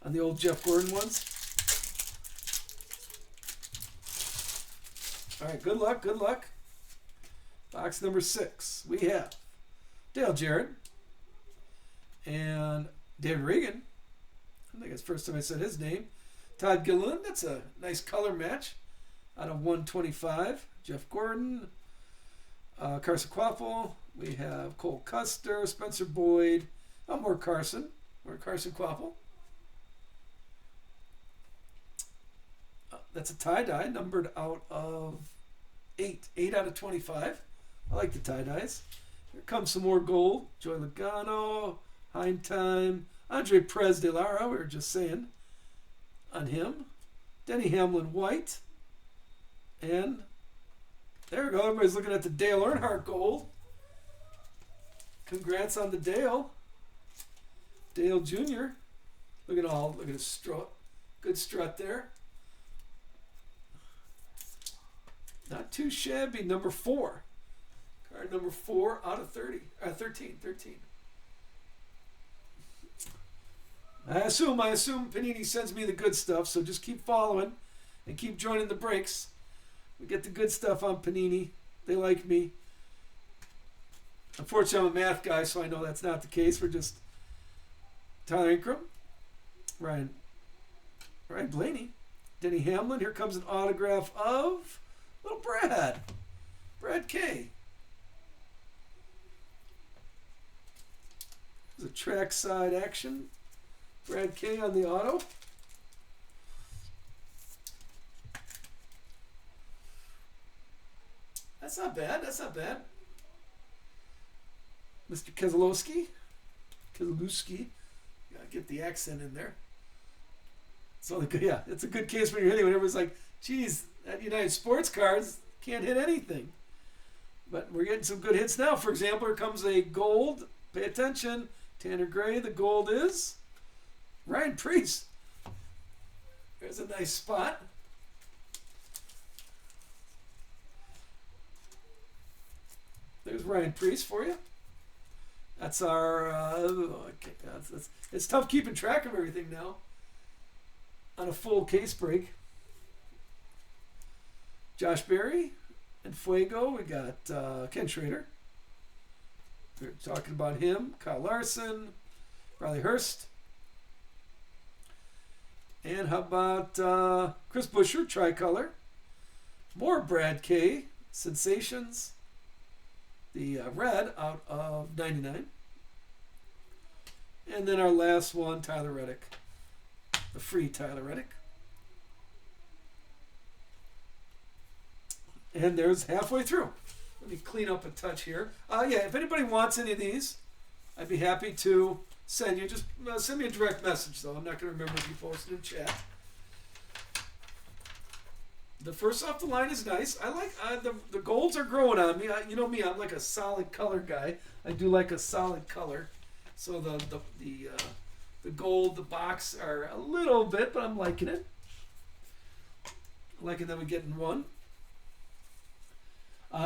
On the old Jeff Gordon ones. All right, good luck, good luck. Box number 6. We have Dale Jarrett and David Regan. I think it's the first time I said his name. Todd Gilliland. That's a nice color match out of 125. Jeff Gordon. Carson Quaffle. We have Cole Custer, Spencer Boyd. More Carson. More Carson Quaffle. That's a tie-dye numbered out of 8. 8 out of 25. I like the tie-dyes. Here comes some more gold. Joey Logano, Heintime, Andre Perez de Lara, we were just saying on him. Denny Hamlin White. And there we go. Everybody's looking at the Dale Earnhardt gold. Congrats on the Dale. Dale Jr. Look at his strut. Good strut there. Not too shabby. Number 4. Card number 4 out of 30. 13. I assume Panini sends me the good stuff, so just keep following and keep joining the breaks. We get the good stuff on Panini. They like me. Unfortunately, I'm a math guy, so I know that's not the case. We're just Tyler Ingram, Ryan Blaney, Denny Hamlin. Here comes an autograph of little Brad K. There's a trackside action. Brad K on the auto. That's not bad. That's not bad. Mr. Keselowski. Gotta get the accent in there. So yeah, it's a good case when you're hitting. When everyone's like, "Geez, that United Sports Cars can't hit anything." But we're getting some good hits now. For example, here comes a gold. Pay attention, Tanner Gray. The gold is Ryan Preece. There's a nice spot. There's Ryan Preece for you. That's our. It's tough keeping track of everything now. On a full case break. Josh Berry and Fuego. We got Ken Schrader. We're talking about him. Kyle Larson, Riley Hurst. And how about Chris Buescher, tricolor. More Brad K. Sensations. The red out of 99. And then our last one, Tyler Reddick. The free Tyler Reddick. And there's halfway through. Let me clean up a touch here. Yeah, if anybody wants any of these, I'd be happy to send you. Just send me a direct message, though. I'm not going to remember if you posted in chat. The first off the line is nice. I like the golds are growing on me. You know me, I'm like a solid color guy. I do like a solid color. So the gold, the box are a little bit, but I'm liking it. Liking that we get in one.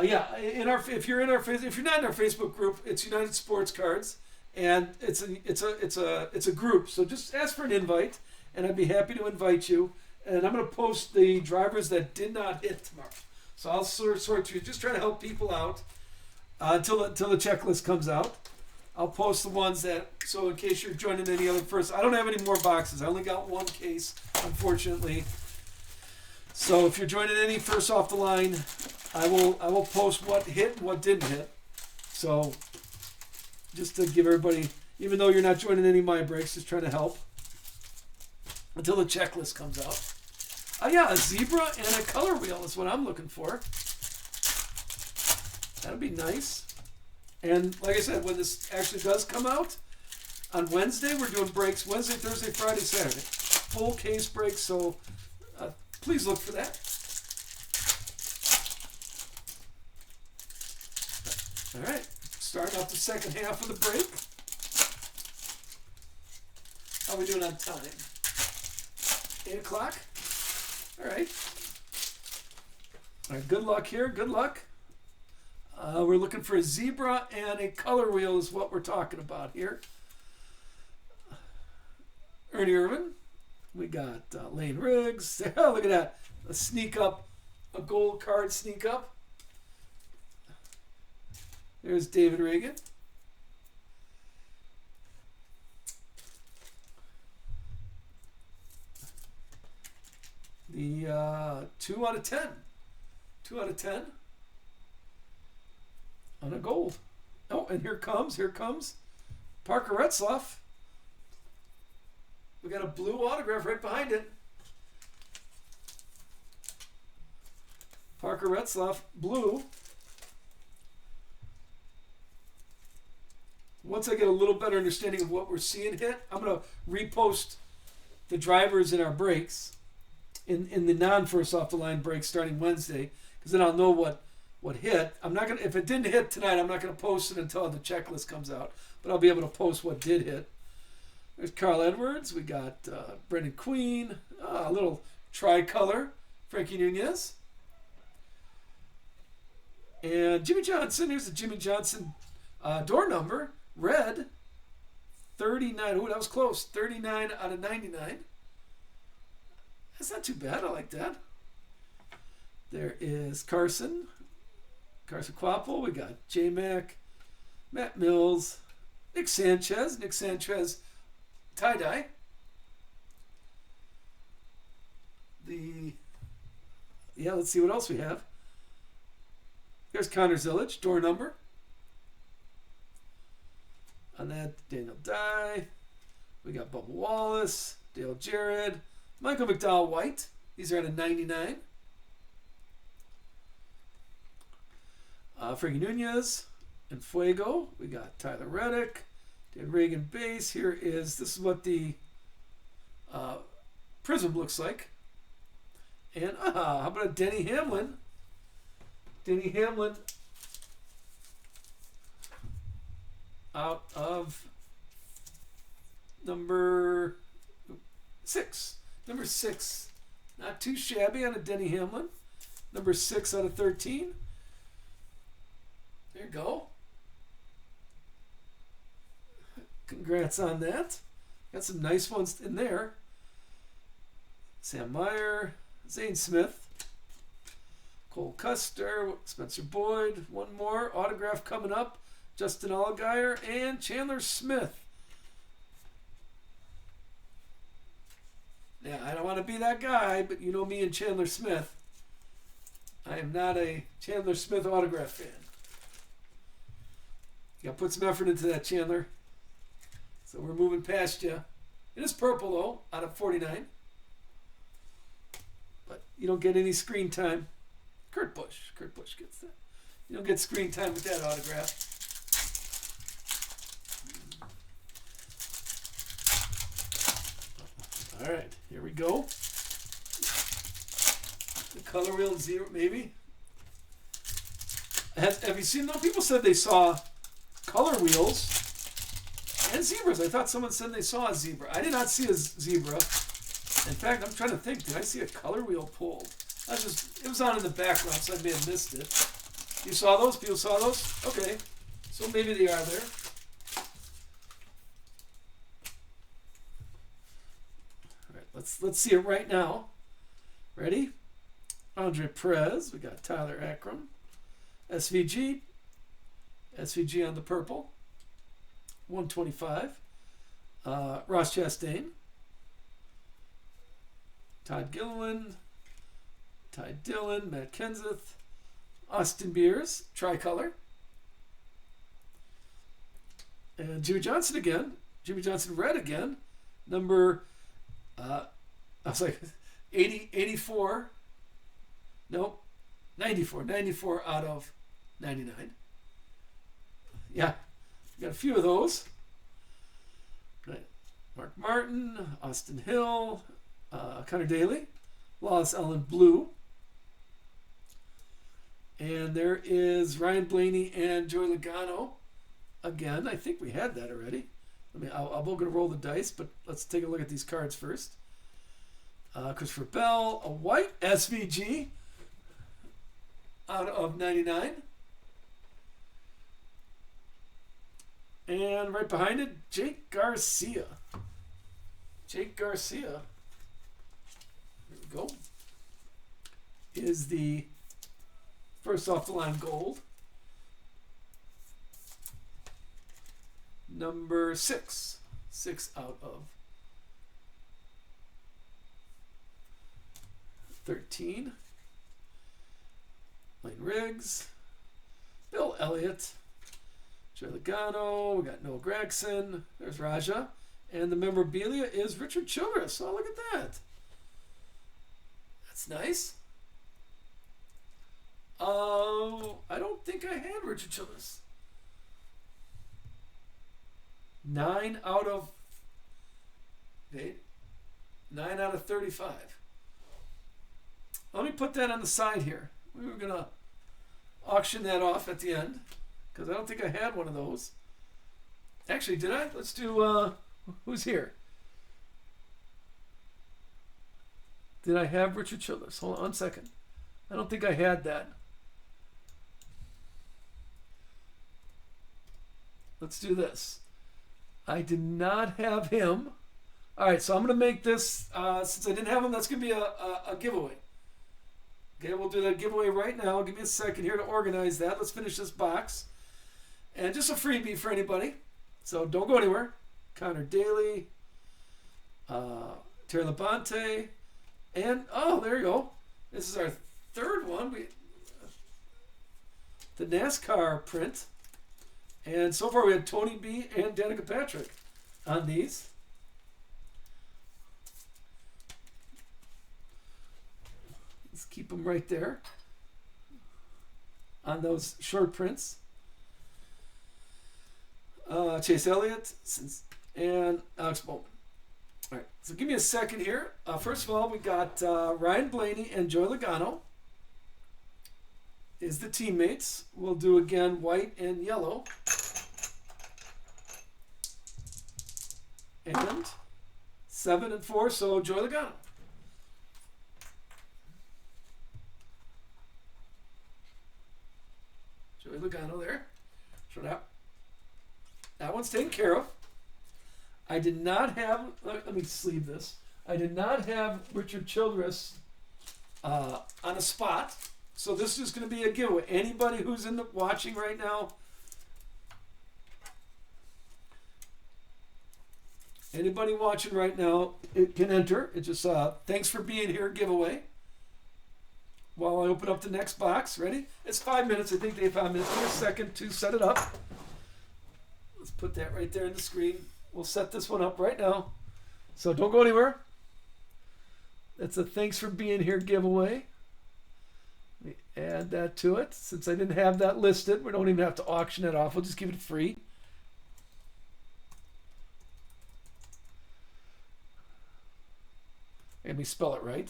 Yeah, if you're not in our Facebook group, it's United Sports Cards, and it's a group. So just ask for an invite, and I'd be happy to invite you. And I'm going to post the drivers that did not hit tomorrow. So I'll sort through, just trying to help people out until the checklist comes out. I'll post the ones that, so in case you're joining any other first, I don't have any more boxes. I only got one case, unfortunately. So if you're joining any first off the line, I will post what hit and what didn't hit. So just to give everybody, even though you're not joining any of my breaks, just trying to help until the checklist comes out. Yeah, a zebra and a color wheel is what I'm looking for. That'll be nice. And like I said, when this actually does come out, on Wednesday, we're doing breaks Wednesday, Thursday, Friday, Saturday. Full case breaks, so please look for that. All right, starting off the second half of the break. How are we doing on time? 8 o'clock? All right. All right, good luck here. Good luck. We're looking for a zebra and a color wheel is what we're talking about here. Ernie Irvin. We got Lane Riggs. Oh, look at that. A sneak up. A gold card sneak up. There's David Reagan. The 2 out of 10. 2 out of 10. On a gold. Oh, and here comes Parker Retzlaff. We got a blue autograph right behind it. Parker Retzlaff, blue. Once I get a little better understanding of what we're seeing hit, I'm going to repost the drivers in our breaks, in the non-first off the line breaks starting Wednesday, because then I'll know what hit. I'm not gonna, if it didn't hit tonight, I'm not going to post it until the checklist comes out, but I'll be able to post what did hit. There's Carl Edwards. We got Brendan Queen, a little tricolor, Frankie Nunez, and Jimmy Johnson. Here's the Jimmy Johnson door number, red, 39. Oh, that was close. 39 out of 99. That's not too bad. I like that. There is Carson Quapple. We got J-Mac, Matt Mills, Nick Sanchez, tie-dye. The Yeah, let's see what else we have. There's Connor Zillage, door number. On that, Daniel Dye. We got Bubba Wallace, Dale Jarrett, Michael McDowell White. These are out of 99. Frankie Nunez and Fuego. We got Tyler Reddick, Dan Reagan base. This is what the Prism looks like. And how about a Denny Hamlin? Denny Hamlin out of number 6. Number 6. Not too shabby on a Denny Hamlin. Number 6 out of 13. There you go. Congrats on that. Got some nice ones in there. Sam Meyer, Zane Smith, Cole Custer, Spencer Boyd, one more. Autograph coming up. Justin Allgaier and Chandler Smith. Yeah, I don't want to be that guy, but you know me and Chandler Smith. I am not a Chandler Smith autograph fan. You got to put some effort into that, Chandler. So we're moving past you. It is purple, though, out of 49. But you don't get any screen time. Kurt Busch gets that. You don't get screen time with that autograph. All right, here we go. The color wheel zero, maybe. Have you seen, though? People said they saw color wheels and zebras. I thought someone said they saw a zebra. I did not see a zebra. In fact, I'm trying to think. Did I see a color wheel pulled? It was on in the background, so I may have missed it. You saw those? People saw those? Okay. So maybe they are there. All right, let's see it right now. Ready? Andre Perez. We got Tyler Akram. SVG. SVG on the purple. 125. Ross Chastain. Todd Gilliland. Ty Dillon. Matt Kenseth. Austin Beers. Tricolor. And Jimmy Johnson again. Jimmy Johnson red again. Number, I was like 84. Nope. 94. 94 out of 99. Yeah. Got a few of those. Right. Mark Martin, Austin Hill, Connor Daly, Lois Ellen Blue. And there is Ryan Blaney and Joey Logano. Again, I think we had that already. I'm going to roll the dice, but let's take a look at these cards first. Christopher Bell, a white SVG out of 99. And right behind it, Jake Garcia. Jake Garcia, here we go, is the first off the line gold. Number 6. 6 out of 13. Lane Riggs. Bill Elliott. Joey Logano. We got Noah Gragson. There's Raja. And the memorabilia is Richard Childress. Oh, look at that. That's nice. I don't think I had Richard Childress. 9 out of 35. Let me put that on the side here. We were going to auction that off at the end because I don't think I had one of those. Actually, did I? Let's do, who's here? Did I have Richard Childress? Hold on 1 second. I don't think I had that. Let's do this. I did not have him. All right, so I'm going to make this, since I didn't have him, that's going to be a giveaway. Okay, we'll do that giveaway right now. Give me a second here to organize that. Let's finish this box. And just a freebie for anybody. So don't go anywhere. Connor Daly, Terry Labonte, and, oh, there you go. This is our third one, the NASCAR print. And so far we had Tony B and Danica Patrick on these. Let's keep them right there on those short prints. Chase Elliott and Alex Bowman. All right, so give me a second here. First of all, we got Ryan Blaney and Joey Logano is the teammates. We'll do again white and yellow. And 7 and 4, so Joey Logano. Joey Logano there. So that one's taken care of. I did not have, let me sleeve this. I did not have Richard Childress on a spot. So this is going to be a giveaway. Anybody who's watching right now, anybody watching right now, it can enter. It just thanks for being here giveaway. While I open up the next box, ready? It's 5 minutes. I think they have 5 minutes. Give me a second to set it up. Let's put that right there on the screen. We'll set this one up right now. So don't go anywhere. That's a thanks for being here giveaway. Let me add that to it. Since I didn't have that listed, we don't even have to auction it off. We'll just give it free. Let me spell it right.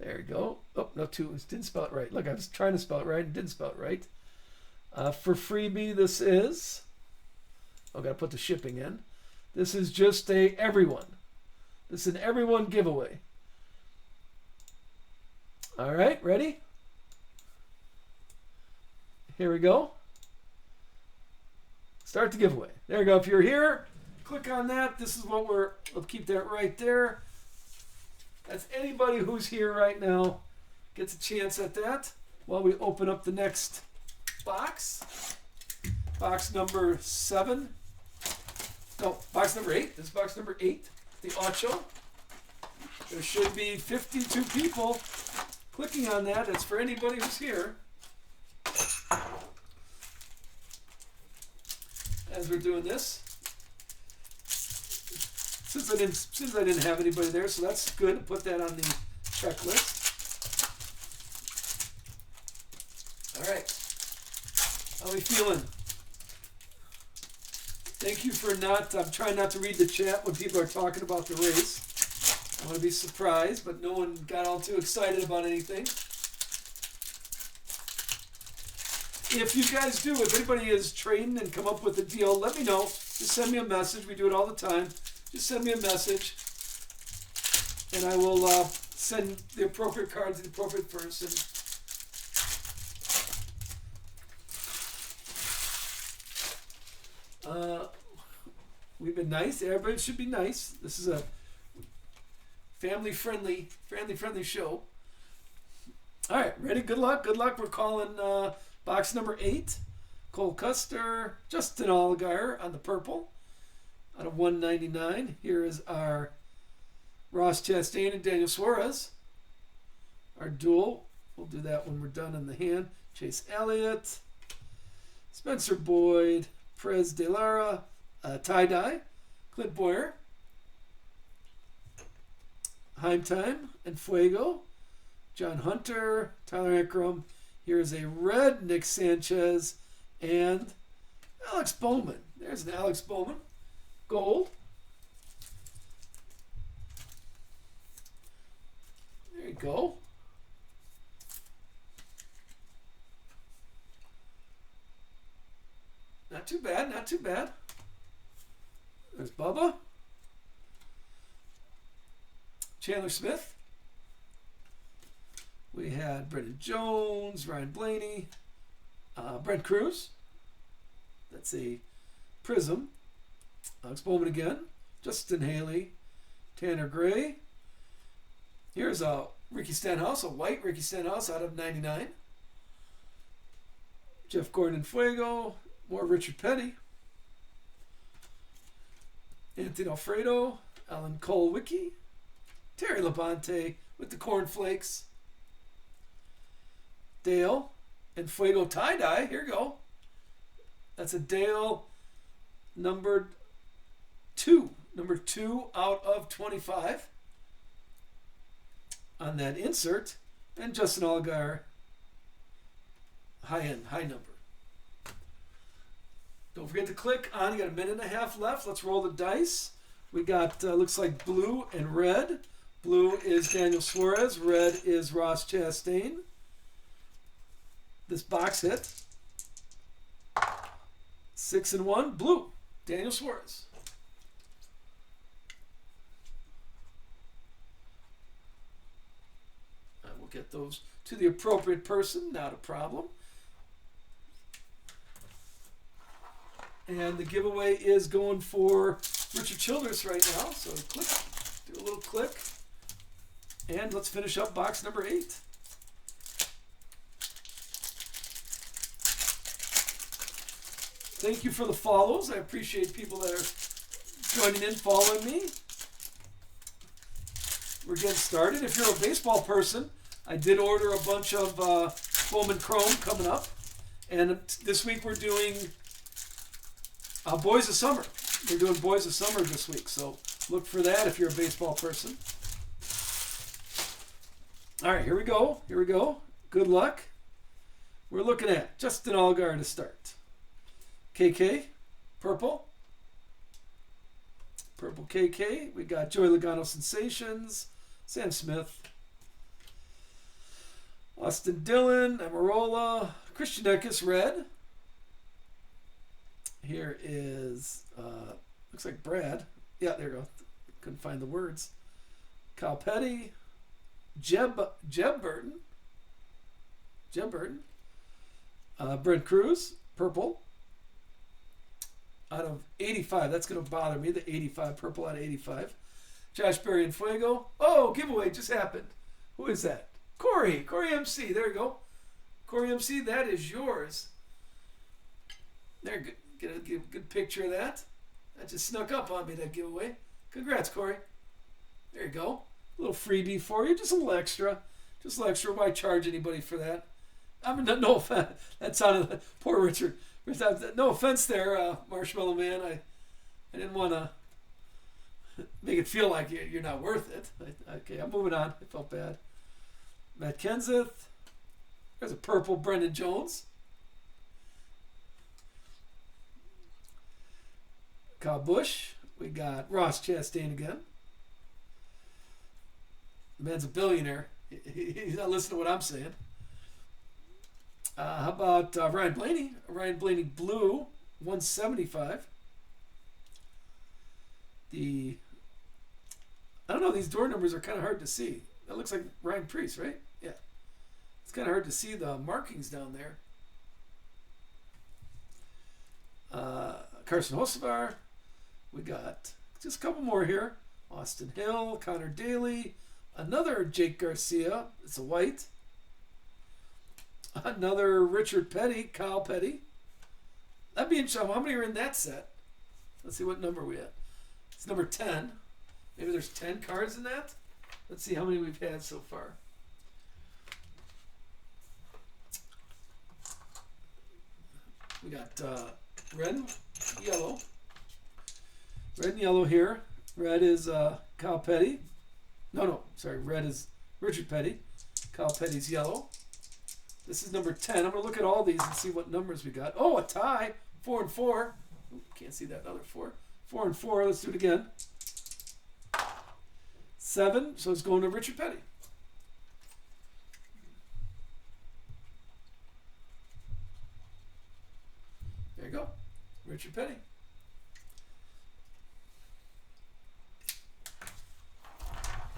There you go. Oh, no, didn't spell it right. Look, I was trying to spell it right and didn't spell it right. For freebie, this is, I've got to put the shipping in. This is just a everyone. This is an everyone giveaway. All right, ready? Here we go. Start the giveaway. There you go. If you're here, click on that. This is what we'll keep that right there. That's anybody who's here right now gets a chance at that while we open up the next box. Box number 7. No, box number 8. This is box number 8, the Ocho. There should be 52 people clicking on that. It's for anybody who's here. As we're doing this. Since I didn't have anybody there, so that's good. Put that on the checklist. All right. How are we feeling? Thank you for I'm trying not to read the chat when people are talking about the race. I want to be surprised, but no one got all too excited about anything. If you guys do, if anybody is trading and come up with a deal, let me know. Just send me a message. We do it all the time. Just send me a message, and I will send the appropriate card to the appropriate person. We've been nice. Everybody should be nice. This is a family-friendly show. All right, ready? Good luck. Good luck. We're calling box number 8. Cole Custer, Justin Allgaier on the purple. Out of 199, here is our Ross Chastain and Daniel Suarez. Our duel, we'll do that when we're done in the hand. Chase Elliott, Spencer Boyd, Perez De Lara, Tie-Dye, Clint Boyer, Heimtime and Fuego, John Hunter, Tyler Ankrum. Here's a red Nick Sanchez and Alex Bowman. There's an Alex Bowman. Gold. There you go. Not too bad, not too bad. There's Bubba. Chandler Smith. We had Brendan Jones, Ryan Blaney, Brent Cruz. That's a Prism. Alex Bowman again. Justin Haley. Tanner Gray. Here's a Ricky Stenhouse, a white Ricky Stenhouse out of 99. Jeff Gordon and Fuego. More Richard Petty. Anthony Alfredo. Alan Colwicki. Terry Labonte with the cornflakes. Dale and Fuego tie-dye. Here you go. That's a Dale number 2. Number 2 out of 25 on that insert. And Justin Allgaier, high number. Don't forget to click on. You got a minute and a half left. Let's roll the dice. We got, looks like blue and red. Blue is Daniel Suarez. Red is Ross Chastain. This box hit. 6 and 1. Blue, Daniel Suarez. I will get those to the appropriate person. Not a problem. And the giveaway is going for Richard Childress right now. So click, do a little click. And let's finish up box number 8. Thank you for the follows. I appreciate people that are joining in, following me. We're getting started. If you're a baseball person, I did order a bunch of Bowman Chrome coming up. And this week we're doing Boys of Summer. We're doing Boys of Summer this week, so look for that if you're a baseball person. All right, here we go. Here we go. Good luck. We're looking at Justin Allgaier to start. KK, purple. Purple KK. We got Joey Logano Sensations, Sam Smith, Austin Dillon, Amarola, Christian Eckes, red. Here is, looks like Brad. Yeah, there you go. Couldn't find the words. Kyle Petty. Jeb Burton. Brent Cruz, purple. Out of 85. That's going to bother me, the 85. Purple out of 85. Josh Berry and Fuego. Oh, giveaway just happened. Who is that? Corey MC. There you go. Corey MC, that is yours. There, good. Get a good picture of that. That just snuck up on me, that giveaway. Congrats, Corey. There you go. A little freebie for you. Just a little extra. Just a little extra. Why charge anybody for that? I mean, no offense. That sounded poor Richard. No offense there, Marshmallow Man. I didn't want to make it feel like you're not worth it. Okay, I'm moving on. I felt bad. Matt Kenseth. There's a purple Brendan Jones. Kyle Busch. We got Ross Chastain again. The man's a billionaire. He's not listening to what I'm saying. How about Ryan Blaney? Ryan Blaney blue, 175. I don't know, these door numbers are kind of hard to see. That looks like Ryan Preece, right? Yeah. It's kind of hard to see the markings down there. Carson Hocevar. We got just a couple more here. Austin Hill, Connor Daly, another Jake Garcia. It's a white. Another Richard Petty, Kyle Petty. That'd be interesting. How many are in that set? Let's see what number we at. It's number 10. Maybe there's 10 cards in that. Let's see how many we've had so far. We got red and yellow. Red and yellow here. Red is Kyle Petty. Sorry. Red is Richard Petty. Kyle Petty's yellow. This is number 10. I'm going to look at all these and see what numbers we got. Oh, a tie. 4 and 4. Ooh, can't see that other 4. 4 and 4. Let's do it again. 7. So it's going to Richard Petty. There you go. Richard Petty.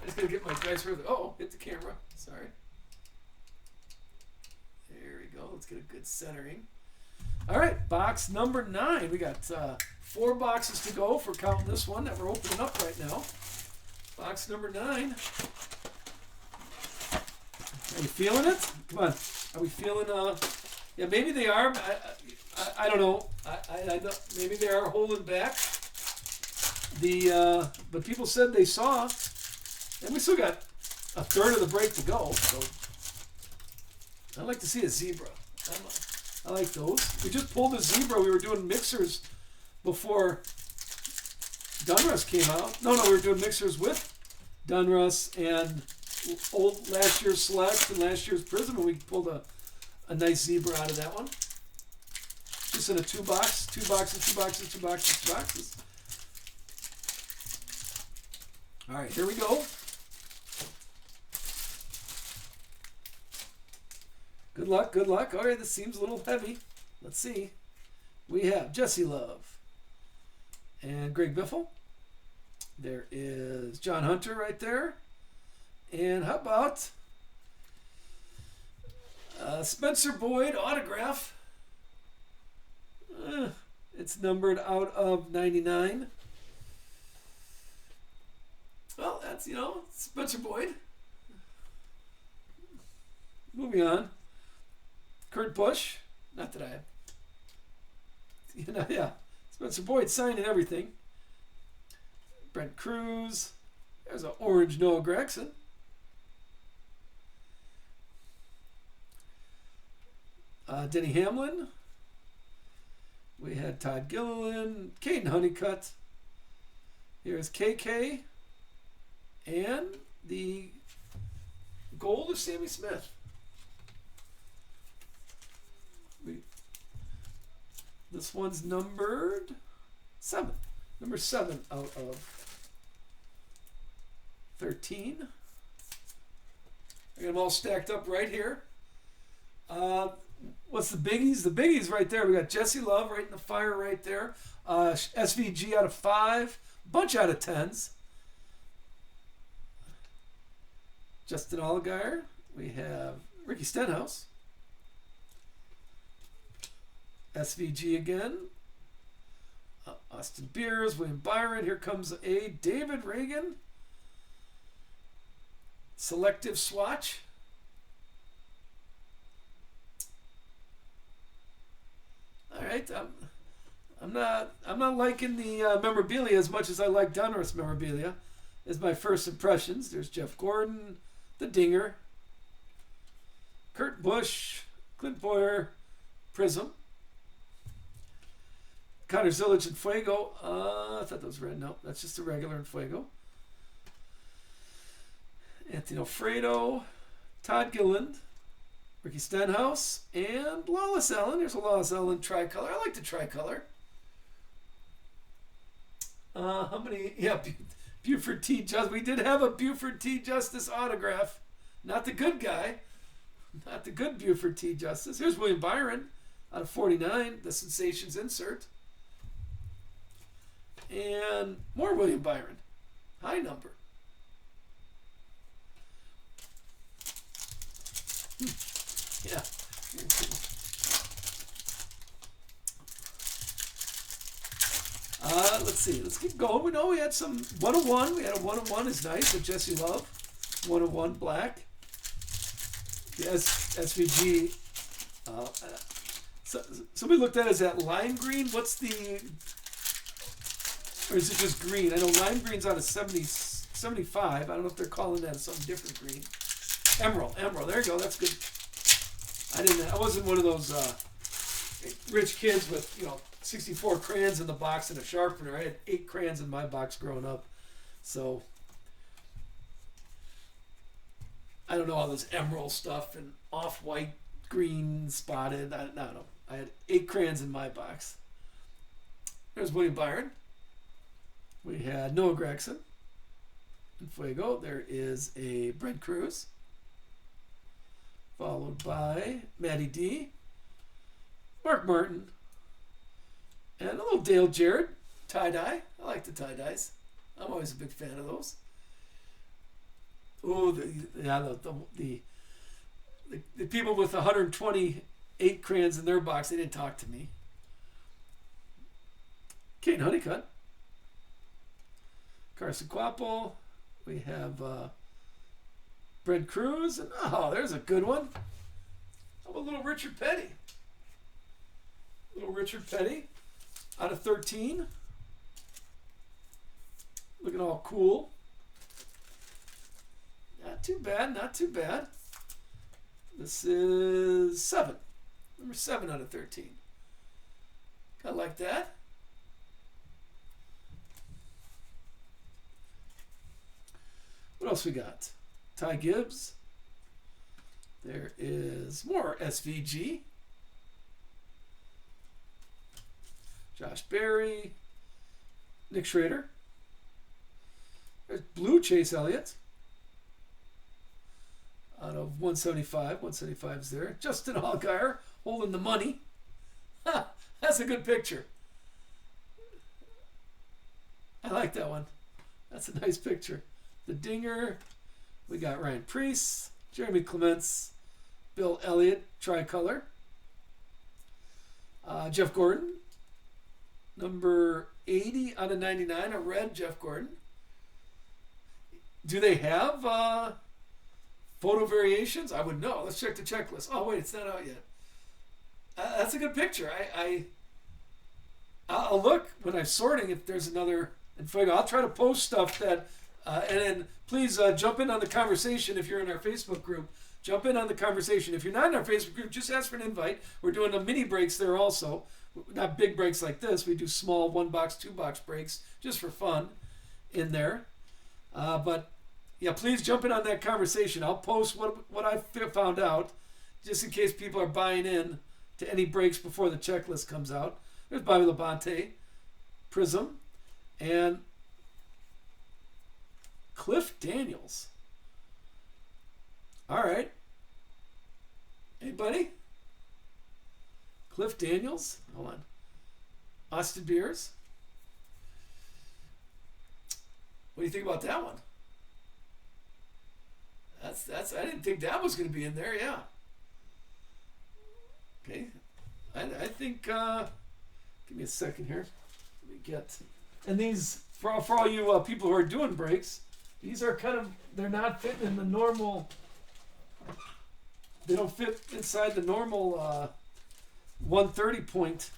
I just got to get my dice further. Oh, hit the camera. Sorry. There we go. Let's get a good centering. All right, box number 9. We got 4 boxes to go for counting this one that we're opening up right now. Box number 9. Are you feeling it? Come on. Are we feeling? Yeah, maybe they are. I don't know. I maybe they are holding back. But people said they saw And we still got a third of the break to go. So I'd like to see a zebra. I like those. We just pulled a zebra. We were doing mixers before Dunruss came out. No, we were doing mixers with Dunruss and last year's Select and last year's Prism, and we pulled a nice zebra out of that one. Just in a 2 box, 2 boxes, 2 boxes, 2 boxes, 2 boxes. All right, here we go. Good luck, good luck. All right, this seems a little heavy. Let's see. We have Jesse Love and Greg Biffle. There is John Hunter right there. And how about Spencer Boyd autograph? It's numbered out of 99. Well, that's, Spencer Boyd. Moving on. Kurt Busch. Not that I have. Yeah. Spencer Boyd signing everything. Brent Cruz. There's an orange Noah Gragson. Denny Hamlin. We had Todd Gilliland. Caden Honeycutt. Here's KK. And the gold of Sammy Smith. This one's numbered 7. Number 7 out of 13. I got them all stacked up right here. What's the biggies? The biggies right there. We got Jesse Love right in the fire right there. SVG out of 5. Bunch out of 10s. Justin Allgaier. We have Ricky Stenhouse. SVG again. Austin Beers, William Byron. Here comes a David Reagan. Selective swatch. All right. I'm not liking the memorabilia as much as I like Donruss memorabilia. As my first impressions. There's Jeff Gordon, the Dinger, Kurt Busch, Clint Boyer, Prism. Connor Zilic and Fuego. I thought that was red. No, that's just a regular in Fuego. Anthony Alfredo, Todd Gilliland, Ricky Stenhouse, and Lawless Allen. There's a Lawless Allen tricolor. I like the tricolor. How many? Yeah, Buford T. Justice. We did have a Buford T. Justice autograph. Not the good guy. Not the good Buford T. Justice. Here's William Byron out of 49. The Sensations insert. And more William Byron. High number. Yeah. Let's see. Let's keep going. We know we had some 101. We had a 101 is nice with Jesse Love. 101 black. The SVG. Somebody looked at it as that lime green. What's the... Or is it just green? I know lime green's out of 75. I don't know if they're calling that something different green. Emerald. There you go. That's good. I wasn't one of those rich kids with 64 crayons in the box and a sharpener. I had 8 crayons in my box growing up, so I don't know all this emerald stuff and off-white, green, spotted. I don't know. I had 8 crayons in my box. There's William Byron. We had Noah Gragson in Fuego. There is a Brent Cruz, followed by Matty D, Mark Martin, and a little Dale Jarrett tie-dye. I like the tie-dyes. I'm always a big fan of those. Oh, the people with 128 crayons in their box, they didn't talk to me. Kate Honeycutt. Carson Quapple. We have Brent Cruz. And there's a good one. How about little Richard Petty? Little Richard Petty out of 13. Looking all cool. Not too bad, not too bad. This is 7. Number 7 out of 13. Kind of like that. What else we got? Ty Gibbs. There is more SVG. Josh Berry. Nick Schrader. There's blue Chase Elliott. Out of 175. 175's there. Justin Allgaier holding the money. Ha! That's a good picture. I like that one. That's a nice picture. The Dinger. We got Ryan Preece, Jeremy Clements, Bill Elliott, tricolor. Jeff Gordon. Number 80 out of 99, a red Jeff Gordon. Do they have photo variations? I would know. Let's check the checklist. Oh, wait, it's not out yet. That's a good picture. I'll look when I'm sorting if there's another in Fuego. I'll try to post stuff that, and then please jump in on the conversation if you're in our Facebook group. Jump in on the conversation. If you're not in our Facebook group, just ask for an invite. We're doing the mini breaks there also. Not big breaks like this. We do small 1-box, 2-box breaks just for fun in there. But yeah, please jump in on that conversation. I'll post what I found out just in case people are buying in to any breaks before the checklist comes out. There's Bobby Labonte, Prism, and Cliff Daniels. All right. Anybody? Cliff Daniels? Hold on. Austin Beers? What do you think about that one? That's I didn't think that was going to be in there. Yeah. Okay. I think. Give me a second here. Let me get. And these for all you people who are doing breaks, these are kind of they're not fitting in the normal. They don't fit inside the normal 130 point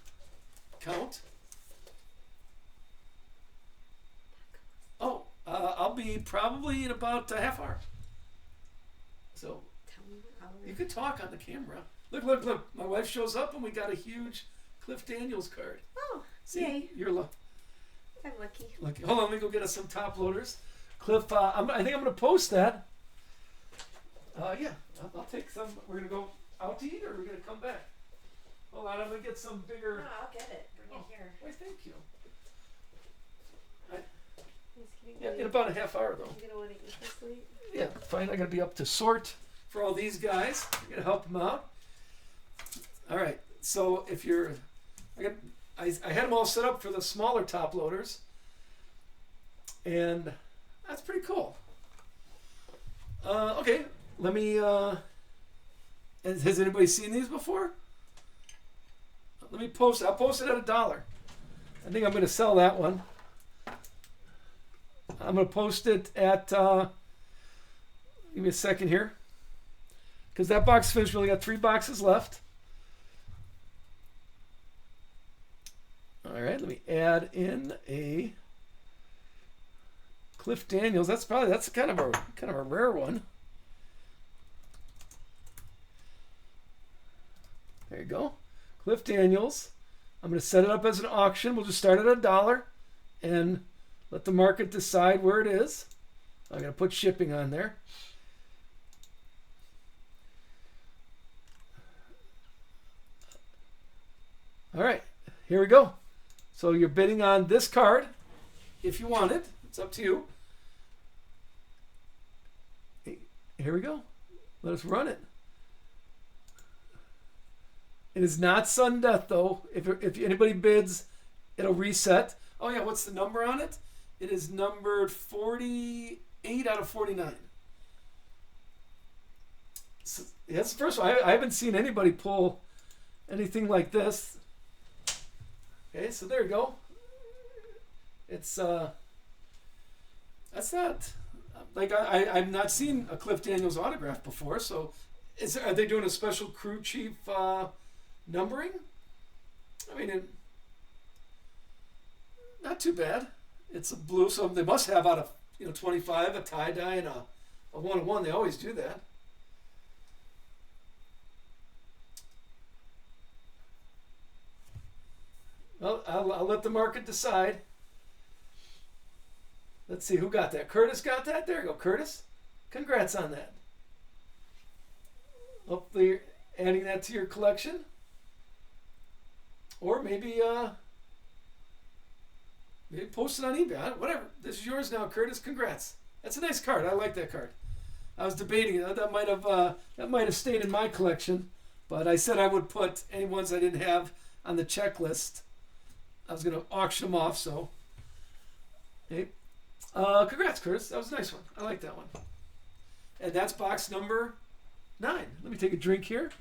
count. Oh, I'll be probably in about a half hour. So you could talk on the camera. Look. My wife shows up and we got a huge Cliff Daniels card. Oh, see, yay. You're I'm lucky. Hold on, let me go get us some top loaders. Cliff, I think I'm going to post that. Yeah, I'll take some. We're going to go out to eat or we're going to come back? Hold on, I'm going to get some bigger. No, I'll get it. Bring it here. Why, thank you. Yeah, in about a half hour though. You gonna want to eat this late? Yeah, fine. I gotta be up to sort for all these guys. I'm gonna help them out. All right. So if you're, I had them all set up for the smaller top loaders, and that's pretty cool. Okay, let me. Has anybody seen these before? Let me post. I'll post it at $1. I think I'm gonna sell that one. I'm going to post it at, give me a second here, because that box finished. We only got 3 boxes left. All right, let me add in a Cliff Daniels. That's kind of a rare one. There you go, Cliff Daniels. I'm going to set it up as an auction. We'll just start at $1 and let the market decide where it is. I'm going to put shipping on there. All right, here we go. So you're bidding on this card if you want it. It's up to you. Here we go. Let us run it. It is not sudden death, though. If anybody bids, it'll reset. Oh, yeah, what's the number on it? It is numbered 48 out of 49. So, that's the first one. I haven't seen anybody pull anything like this. Okay, so there you go. It's that's not like I've not seen a Cliff Daniels autograph before. So, are they doing a special crew chief numbering? I mean, not too bad. It's a blue, so they must have out of 25 a tie dye and a 1-1. They always do that. Well, I'll let the market decide. Let's see who got that. Curtis got that. There you go, Curtis. Congrats on that. Hopefully you're adding that to your collection. Or maybe post it on eBay. Whatever. This is yours now, Curtis. Congrats. That's a nice card. I like that card. I was debating it. That might have stayed in my collection, but I said I would put any ones I didn't have on the checklist. I was going to auction them off. So, hey, congrats, Curtis. That was a nice one. I like that one. And that's box number 9. Let me take a drink here.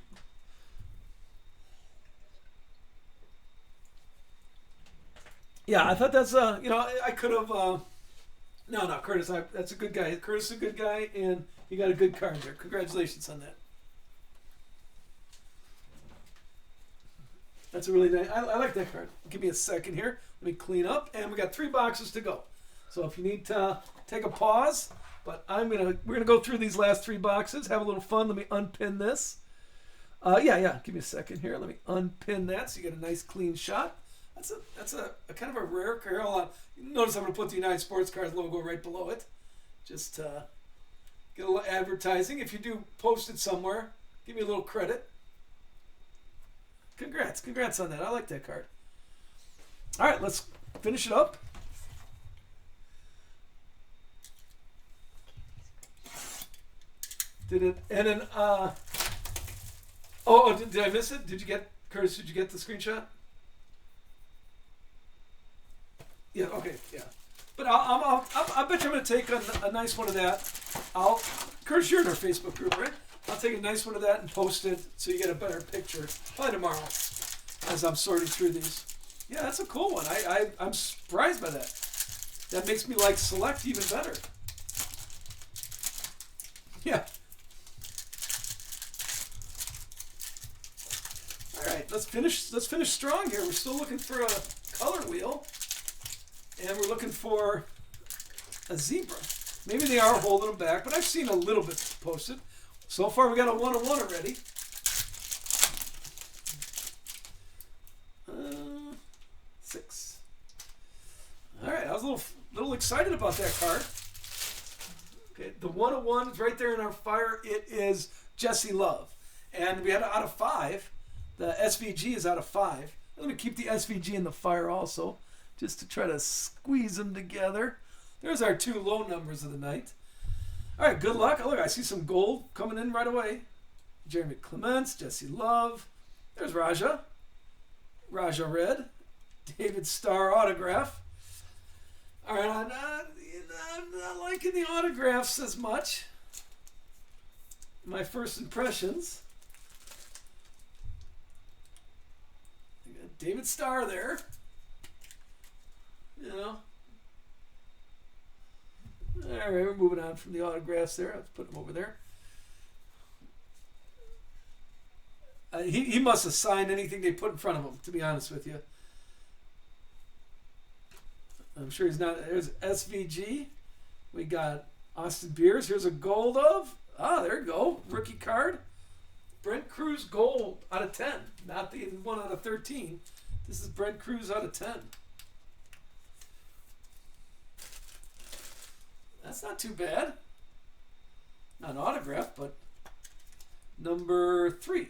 Yeah, I thought that's I could have. No, Curtis. That's a good guy. Curtis is a good guy, and you got a good card there. Congratulations on that. That's a really nice. I like that card. Give me a second here. Let me clean up, and we got 3 boxes to go. So if you need to take a pause, but we're gonna go through these last 3 boxes. Have a little fun. Let me unpin this. Yeah. Give me a second here. Let me unpin that so you get a nice clean shot. That's a kind of a rare card. Notice I'm going to put the United Sports Cards logo right below it. Just get a little advertising. If you do post it somewhere, give me a little credit. Congrats on that. I like that card. All right, let's finish it up. Did I miss it? Did you get, Curtis, did you get the screenshot? Yeah, okay, yeah. But I bet you I'm going to take a nice one of that. Curtis, you're in our Facebook group, right? I'll take a nice one of that and post it so you get a better picture. Probably tomorrow as I'm sorting through these. Yeah, that's a cool one. I'm surprised by that. That makes me like Select even better. Yeah. All right, let's finish strong here. We're still looking for a color wheel. And we're looking for a zebra. Maybe they are holding them back, but I've seen a little bit posted. So far, we got a 1-1 already. 6. All right, I was a little excited about that card. Okay, the 1-1 is right there in our fire. It is Jesse Love, and we had it out of 5. The SVG is out of 5. Let me keep the SVG in the fire also, just to try to squeeze them together. There's our 2 low numbers of the night. All right, good luck. Oh, look, I see some gold coming in right away. Jeremy Clements, Jesse Love. There's Raja Red. David Starr autograph. All right, I'm not liking the autographs as much. My first impressions. David Starr there. You know. All right, we're moving on from the autographs there. Let's put them over there. He must have signed anything they put in front of him, to be honest with you. I'm sure he's not. There's SVG. We got Austin Beers. Here's a gold of. There you go. Rookie card. Brent Cruz gold out of 10. Not the 1 out of 13. This is Brent Cruz out of 10. That's not too bad. Not an autograph, but number 3.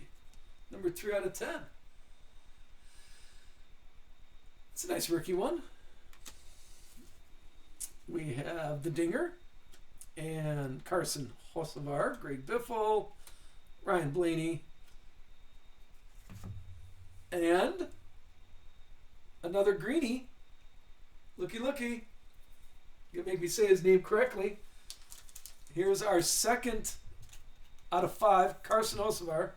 Number 3 out of 10. It's a nice rookie one. We have the Dinger and Carson Hocevar, Greg Biffle, Ryan Blaney, and another greenie. Looky. You make me say his name correctly. Here's our 2nd out of 5, Carson Hocevar.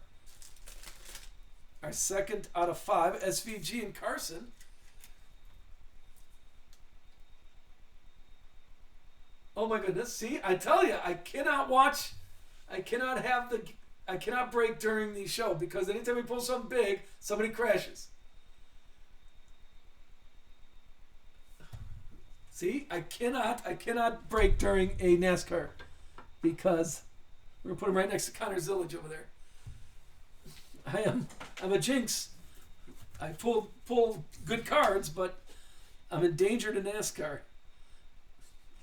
Our 2nd out of 5, SVG and Carson. Oh my goodness. See, I tell you, I cannot break during the show because anytime we pull something big, somebody crashes. See, I cannot break during a NASCAR because we're going to put him right next to Connor Zillage over there. I'm a jinx. I pull good cards, but I'm endangered in NASCAR.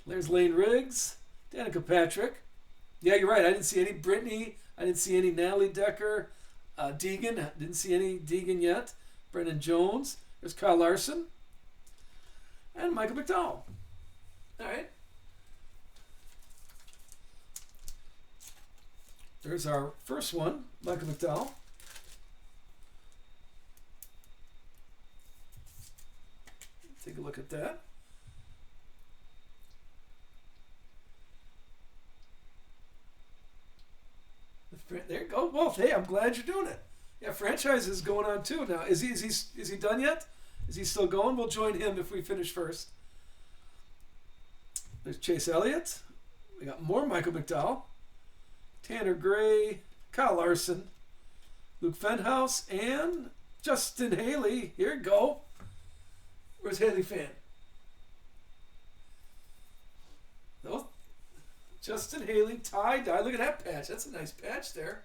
There's Lane Riggs, Danica Patrick. Yeah, you're right. I didn't see any Brittany. I didn't see any Natalie Decker. Deegan. Didn't see any Deegan yet. Brendan Jones. There's Kyle Larson. And Michael McDowell. All right. There's our first one, Michael McDowell. Take a look at that. There you go, Wolf. Hey, I'm glad you're doing it. Yeah, franchise is going on too now. Is he done yet? Is he still going? We'll join him if we finish first. There's Chase Elliott. We got more Michael McDowell. Tanner Gray, Kyle Larson, Luke Fenhouse, and Justin Haley. Here we go. Where's Haley Fan? No. Justin Haley, tie-dye. Look at that patch. That's a nice patch there.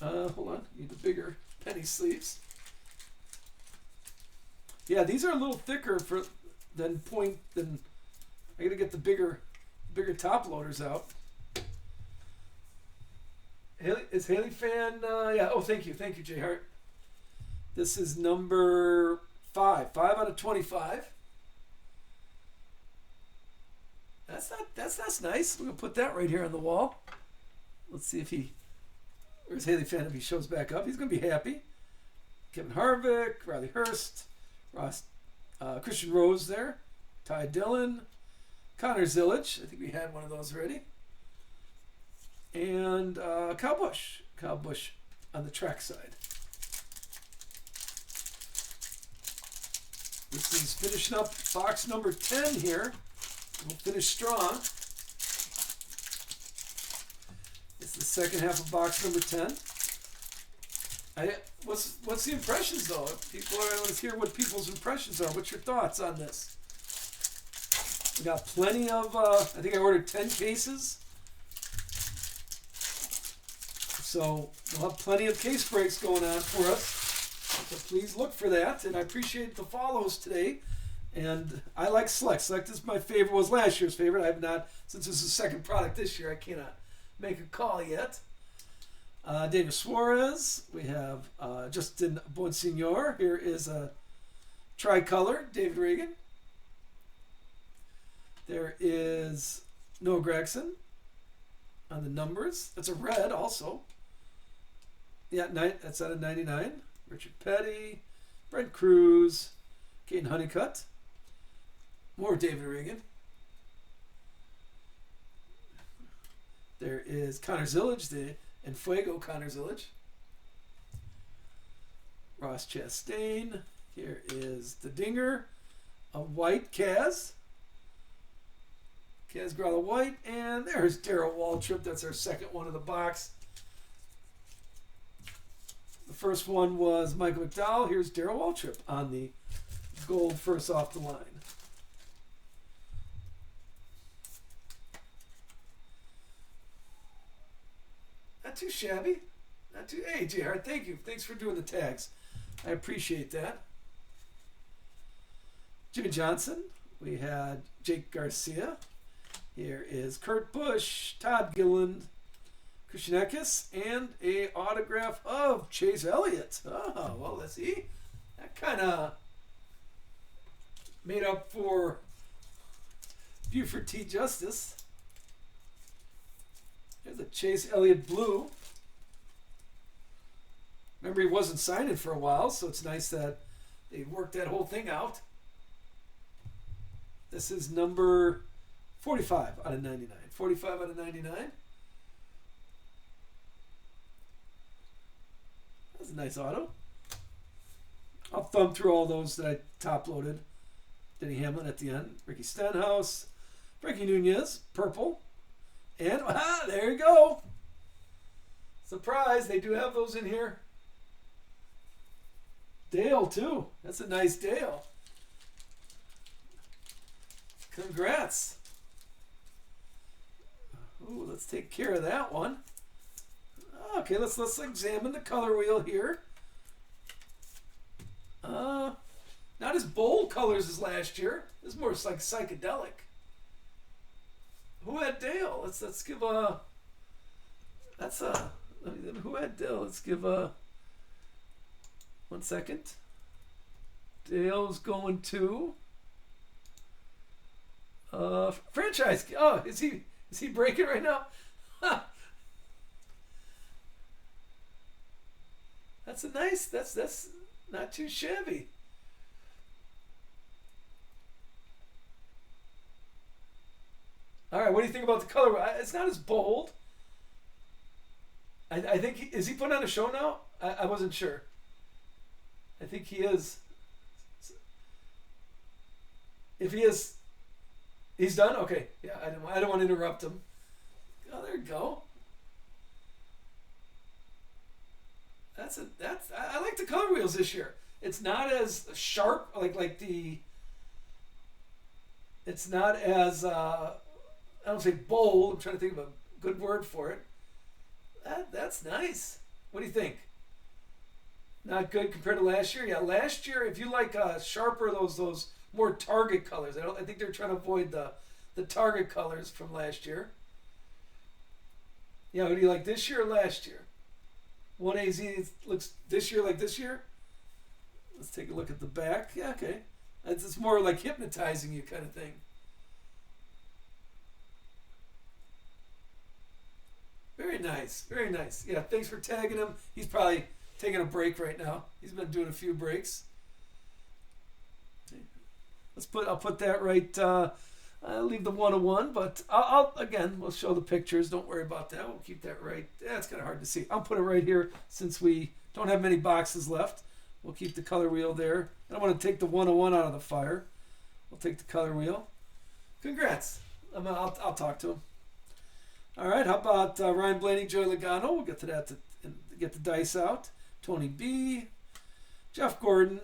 Hold on. Need the bigger penny sleeves. Yeah, these are a little thicker than I gotta get the bigger top loaders out. Is Haley Fan? Yeah. Oh, thank you, Jay Hart. This is number 5. 5 out of 25. That's nice. We're gonna put that right here on the wall. Let's see where's Haley Fan if he shows back up. He's gonna be happy. Kevin Harvick, Riley Hurst, Ross, Christian Rose there, Ty Dillon, Connor Zillage. I think we had one of those already. And Kyle Busch. Kyle Busch on the track side. This is finishing up box number 10 here. We'll finish strong. It's the second half of box number 10. What's the impressions though? Let's hear what people's impressions are. What's your thoughts on this? We got plenty of. I think I ordered 10 cases, so we'll have plenty of case breaks going on for us. So please look for that, and I appreciate the follows today. And I like Select. Select is my favorite. Was last year's favorite. I have not, since this is the second product this year. I cannot make a call yet. David Suarez. We have Justin Bonsignor. Here is a tricolor, David Reagan. There is Noah Gragson on the numbers. That's a red also. Yeah, that's out of 99. Richard Petty, Brent Cruz, Caden Honeycutt. More David Reagan. There is Connor Zillage, the Enfuego Connor Zillage. Ross Chastain. Here is the Dinger, a white Kaz. Kaz Gralla White. And there's Darrell Waltrip. That's our second one of the box. The first one was Michael McDowell. Here's Darrell Waltrip on the gold first off the line. Not too shabby. Not too. Hey, JR, thank you. Thanks for doing the tags. I appreciate that. Jimmy Johnson. We had Jake Garcia. Here is Kurt Busch, Todd Gilliland, Christian Eckes, and a autograph of Chase Elliott. Oh, well, let's see. That kind of made up for Buford T. Justice. There's a Chase Elliott blue. Remember, he wasn't signing for a while, so it's nice that they worked that whole thing out. This is number 45 out of 99. 45 out of 99. That's a nice auto. I'll thumb through all those that I top loaded. Denny Hamlin at the end. Ricky Stenhouse. Frankie Nunez. Purple. And there you go. Surprise, they do have those in here. Dale too. That's a nice Dale. Congrats. Ooh, let's take care of that one. Okay, let's examine the color wheel here. Not as bold colors as last year. This is more like psychedelic. Who had Dale? Let's give a. That's a. Who had Dale? Let's give a. 1 second. Dale's going to. Franchise. Oh, is he breaking right now? That's a nice. That's not too shabby. All right, what do you think about the color? It's not as bold. I think is he putting on a show now? I wasn't sure. I think he is. If he is, he's done. Okay, yeah. I don't want to interrupt him. Oh, there you go. I like the color wheels this year. It's not as sharp like the. It's not as I don't say bold. I'm trying to think of a good word for it. That's nice. What do you think? Not good compared to last year. Yeah, last year if you like sharper those more Target colors. I think they're trying to avoid the Target colors from last year. Yeah, what do you like this year or last year? 1AZ looks this year like this year. Let's take a look at the back. Yeah, okay. It's more like hypnotizing you kind of thing. Very nice, very nice. Yeah, thanks for tagging him. He's probably taking a break right now. He's been doing a few breaks. I'll put that right. I'll leave the 101, but again, we'll show the pictures. Don't worry about that. We'll keep that right. Yeah, it's kind of hard to see. I'll put it right here since we don't have many boxes left. We'll keep the color wheel there. I don't want to take the 101 out of the fire. We'll take the color wheel. Congrats. I'll talk to him. All right, how about Ryan Blaney, Joey Logano? We'll get to that to get the dice out. Tony B, Jeff Gordon.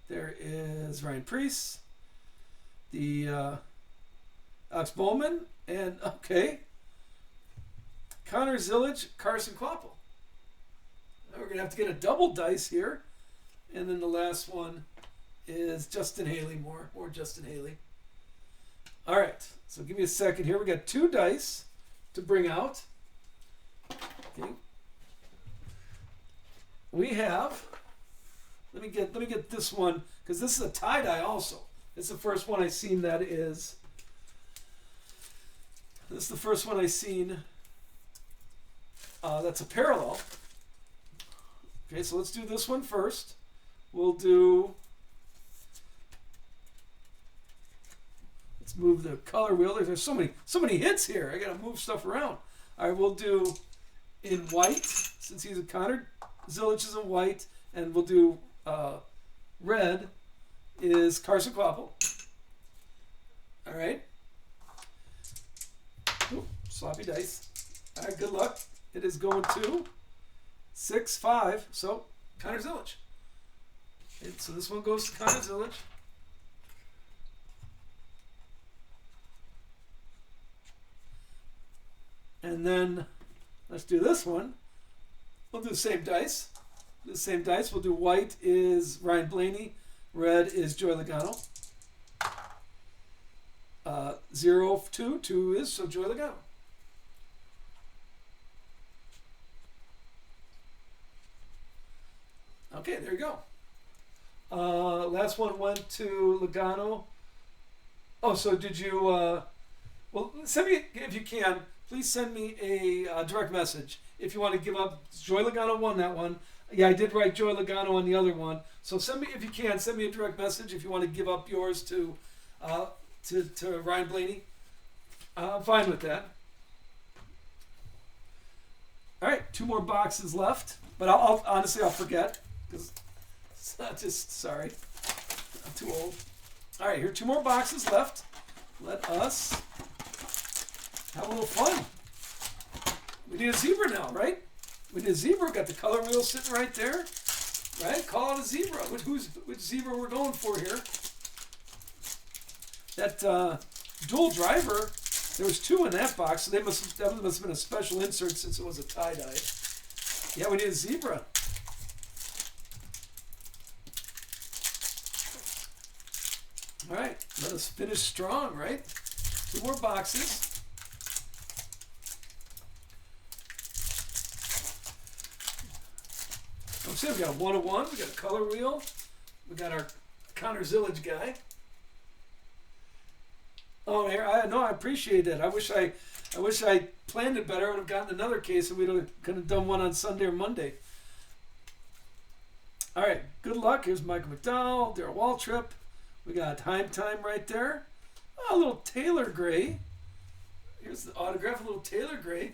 There is Ryan Preece, the Alex Bowman, and okay, Connor Zillage, Carson Kvapil. Now we're gonna have to get a double dice here, and then the last one is Justin Haley. More Justin Haley. All right, so give me a second here. We got 2 dice to bring out. Okay. We have. Let me get this one because this is a tie dye also. It's the first one I've seen that is. This is the first one I've seen. That's a parallel. Okay, so let's do this one first. We'll do. Let's move the color wheel. There's so many hits here. I gotta move stuff around. All right, we'll do in white since he's a Connor. Zillage is in white, and we'll do red is Carson Kvapil. All right. Ooh, sloppy dice. All right, good luck. It is going to 6-5. So Connor Zillage. Okay, so this one goes to Connor Zillage. And then let's do this one. We'll do the same dice. We'll do white is Ryan Blaney. Red is Joey Logano. 0-2 is so Joey Logano. Okay, there you go. Last one went to Logano. Oh, so did you? Well, send me if you can. Please send me a direct message if you want to give up. Joey Logano won that one. Yeah, I did write Joey Logano on the other one. So send me if you can. Send me a direct message if you want to give up yours to Ryan Blaney. I'm fine with that. All right, 2 more boxes left, but I'll honestly I'll forget because it's not just sorry. I'm too old. All right, here are 2 more boxes left. Let us have a little fun. We need a zebra now, right? We need a zebra. Got the color wheel sitting right there. Right? Call it a zebra. Which zebra we're going for here. That dual driver There was 2 in that box, so that must have been a special insert since it was a tie-dye. Yeah, we need a zebra. All right, let us finish strong, right? 2 more boxes. I'm saying we got a 101, we got a color wheel, we got our Connor Zillage guy. Oh, I appreciate that. I wish I planned it better. I would have gotten another case, and could have done one on Sunday or Monday. All right, good luck. Here's Michael McDowell, Darrell Waltrip. We got Time right there. Oh, a little Taylor Gray. Here's the autograph, a little Taylor Gray.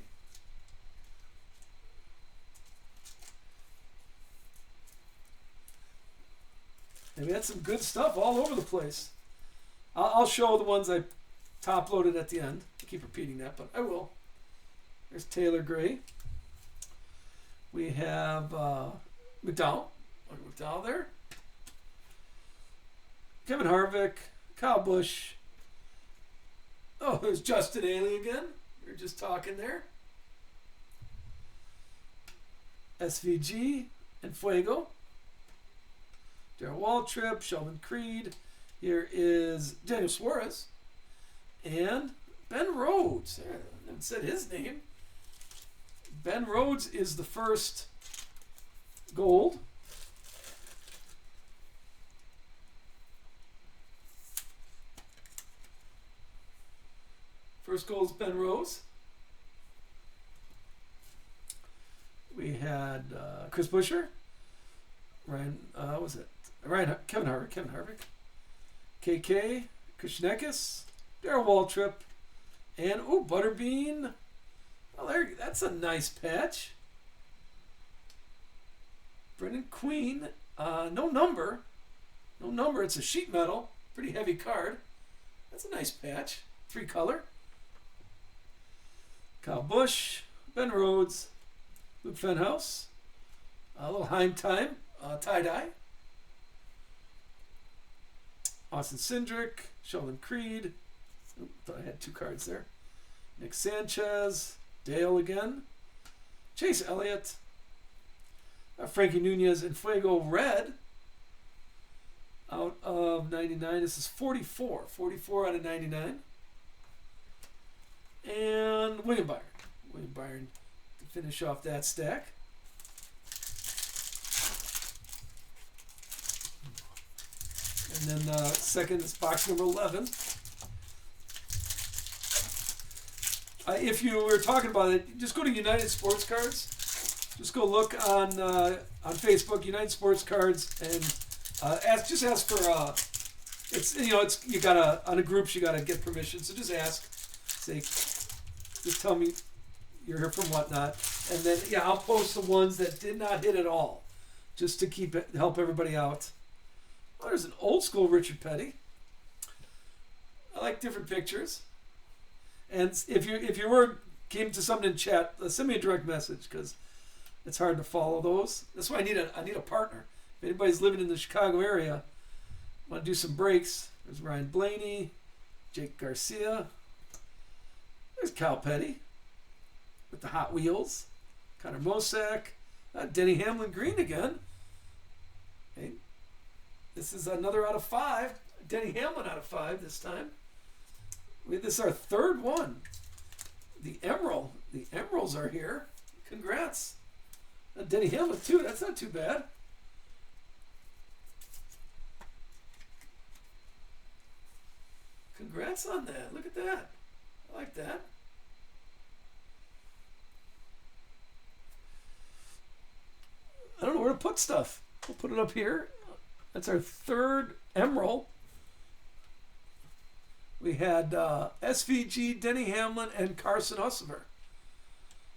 And we had some good stuff all over the place. I'll show the ones I top loaded at the end. I keep repeating that, but I will. There's Taylor Gray. We have McDowell. McDowell there. Kevin Harvick. Kyle Busch. Oh, there's Justin Haley again. We were just talking there. SVG and Fuego. Darrell Waltrip, Sheldon Creed. Here is Daniel Suarez. And Ben Rhodes. I haven't said his name. Ben Rhodes is the first gold. First gold is Ben Rhodes. We had Chris Buescher. Kevin Harvick, KK, Kushnekis, Darrell Waltrip, and Butterbean. Oh, that's a nice patch. Brendan Queen, no number. It's a sheet metal, pretty heavy card. That's a nice patch, 3 color. Kyle Busch, Ben Rhodes, Luke Fenhouse, a little Heim time. Tie-dye. Austin Cindric, Sheldon Creed. Thought I had 2 cards there. Nick Sanchez, Dale again. Chase Elliott. Frankie Nunez and Fuego red. Out of 99. This is 44. 44 out of 99. And William Byron. William Byron to finish off that stack. And then second is box number 11. If you were talking about it, just go to United Sports Cards. Just go look on Facebook, United Sports Cards, and ask for you gotta on the groups you gotta get permission. So just ask, just tell me you're here from whatnot, and then I'll post the ones that did not hit at all, just to help everybody out. Oh, there's an old school Richard Petty. I like different pictures. And if you came to something in chat, send me a direct message because it's hard to follow those. That's why I need a partner. If anybody's living in the Chicago area, want to do some breaks. There's Ryan Blaney, Jake Garcia. There's Cal Petty with the Hot Wheels. Connor Mosack, Denny Hamlin green again. Okay. This is another out of 5. Denny Hamlin out of 5 this time. This is our 3rd one. The Emerald. The Emeralds are here. Congrats. Denny Hamlin too. That's not too bad. Congrats on that. Look at that. I like that. I don't know where to put stuff. We'll put it up here. That's our 3rd Emerald. We had SVG, Denny Hamlin, and Carson Hussover.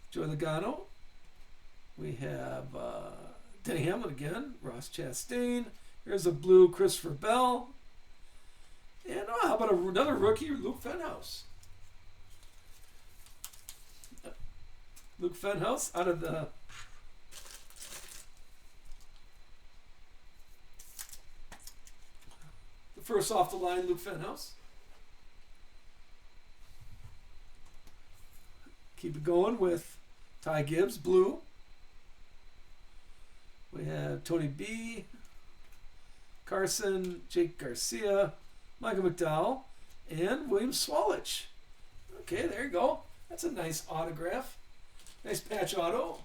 Joey Logano. We have Denny Hamlin again. Ross Chastain. Here's a blue Christopher Bell. And how about another rookie, Luke Fenhouse. Luke Fenhouse out of the first off the line, Luke Fenhouse. Keep it going with Ty Gibbs, blue. We have Tony B, Carson, Jake Garcia, Michael McDowell, and William Swalich. Okay, there you go. That's a nice autograph. Nice patch auto.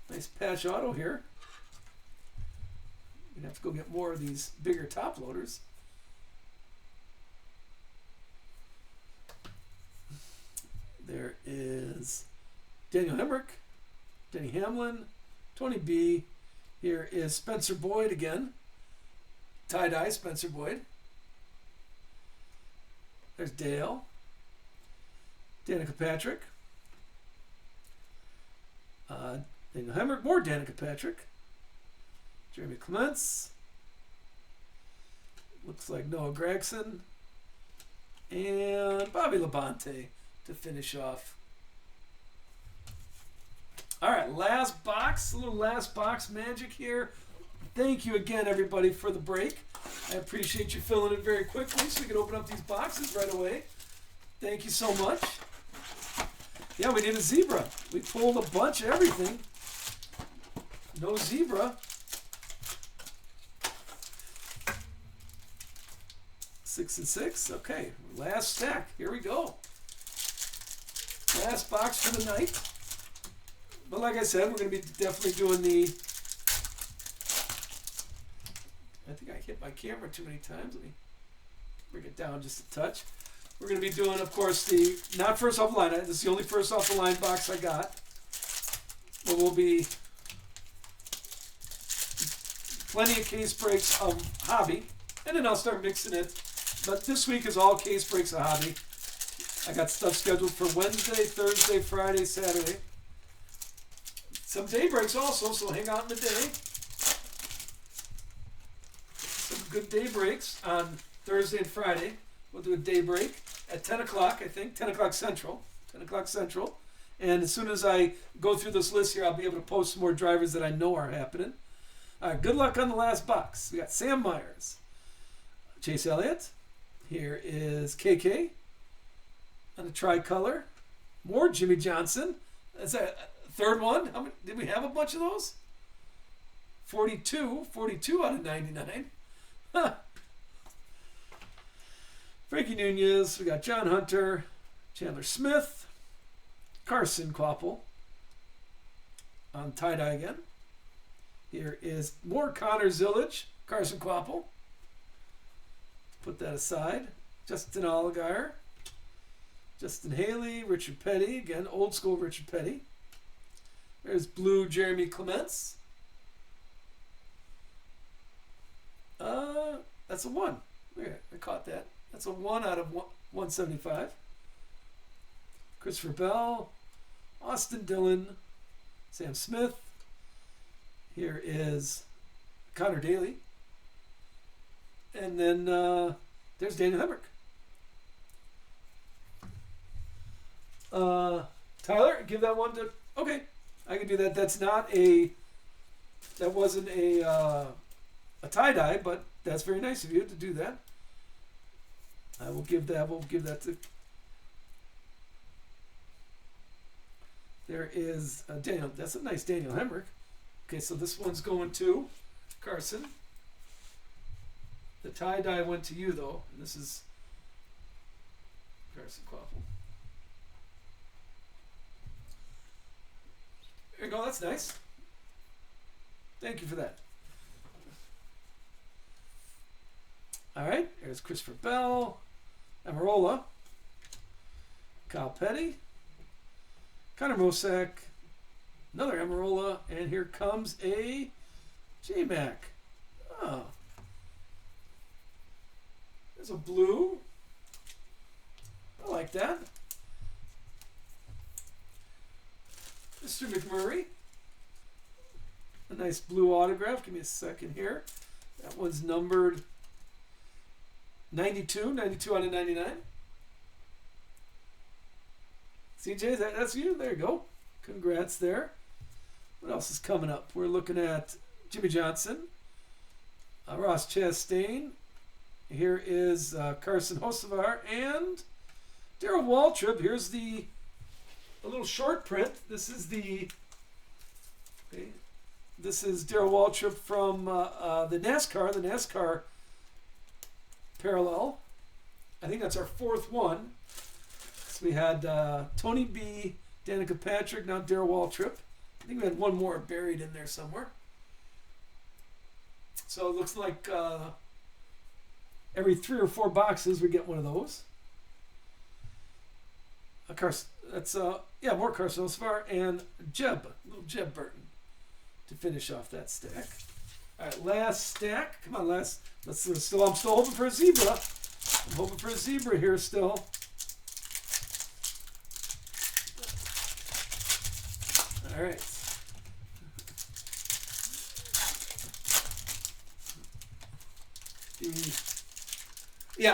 Nice patch auto here. You're gonna have to go get more of these bigger top loaders. There is Daniel Hemrick, Denny Hamlin, Tony B. Here is Spencer Boyd again. Tie-dye Spencer Boyd. There's Dale. Danica Patrick. Daniel Hemrick, more Danica Patrick. Jeremy Clements. Looks like Noah Gregson. And Bobby Labonte to finish off. All right, last box, a little last box magic here. Thank you again, everybody, for the break. I appreciate you filling it very quickly so we can open up these boxes right away. Thank you so much. Yeah, we did a zebra. We pulled a bunch of everything. No zebra. 6 and 6. Okay, last stack. Here we go. Last box for the night. But like I said, we're going to be definitely doing the... I think I hit my camera too many times. Let me bring it down just a touch. We're going to be doing, of course, the... Not first off the line. This is the only first off the line box I got. But we'll be... Plenty of case breaks of hobby. And then I'll start mixing it. But this week is all case breaks of hobby. I got stuff scheduled for Wednesday, Thursday, Friday, Saturday. Some day breaks also, so hang out in the day. Some good day breaks on Thursday and Friday. We'll do a day break at 10 o'clock, I think. 10 o'clock Central. 10 o'clock Central. And as soon as I go through this list here, I'll be able to post some more drivers that I know are happening. All right, good luck on the last box. We got Sam Myers. Chase Elliott. Here is KK on the tricolor. More Jimmy Johnson. That's a third one. How many, did we have a bunch of those? 42 out of 99. Huh. Frankie Nunez. We got John Hunter, Chandler Smith, Carson Kvapil on tie-dye again. Here is more Connor Zillage, Carson Kvapil. Put that aside. Justin Allgaier, Justin Haley, Richard Petty. Again, old school Richard Petty. There's blue Jeremy Clements. That's a 1. There, I caught that. That's a 1 out of 175. Christopher Bell, Austin Dillon, Sam Smith. Here is Connor Daly. And then there's Daniel Hemrick. Tyler, give that one to... Okay, I can do that. That's not a... That wasn't a tie-dye, but that's very nice of you to do that. I will give that... We'll give that to... There is Daniel. That's a nice Daniel Hemrick. Okay, so this one's going to Carson. The tie-dye went to you, though. And this is Carson Kvapil. There you go. That's nice. Thank you for that. All right. There's Christopher Bell. Amarola. Kyle Petty. Connor Mosack. Another Amarola. And here comes a J-Mac. Oh. There's a blue. I like that. Mr. McMurray. A nice blue autograph. Give me a second here. That one's numbered 92 out of 99. CJ, that's you? There you go. Congrats there. What else is coming up? We're looking at Jimmy Johnson, Ross Chastain. Here is Carson Hocevar and Darrell Waltrip. Here's a little short print. This is this is Darrell Waltrip from the NASCAR parallel. I think that's our fourth one. So we had Tony B, Danica Patrick, now Darrell Waltrip. I think we had one more buried in there somewhere. So it looks like every 3 or 4 boxes we get one of those. That's more Carson Osvar and little Jeb Burton to finish off that stack. All right, last stack. Come on, I'm still hoping for a zebra. I'm hoping for a zebra here still. All right.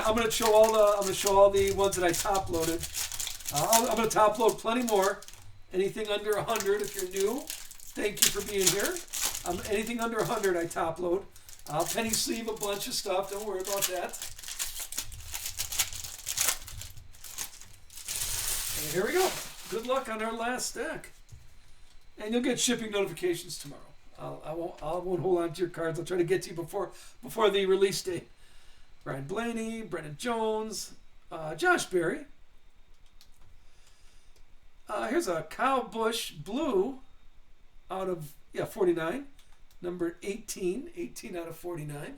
I'm going to show all the ones that I top loaded. I'm going to top load plenty more. Anything under 100, if you're new, thank you for being here. Anything under 100, I top load. I'll penny sleeve a bunch of stuff. Don't worry about that. And here we go. Good luck on our last stack. And you'll get shipping notifications tomorrow. I won't hold on to your cards. I'll try to get to you before the release date. Brian Blaney, Brennan Jones, Josh Berry. Here's a Kyle Busch blue out of 49, number 18 out of 49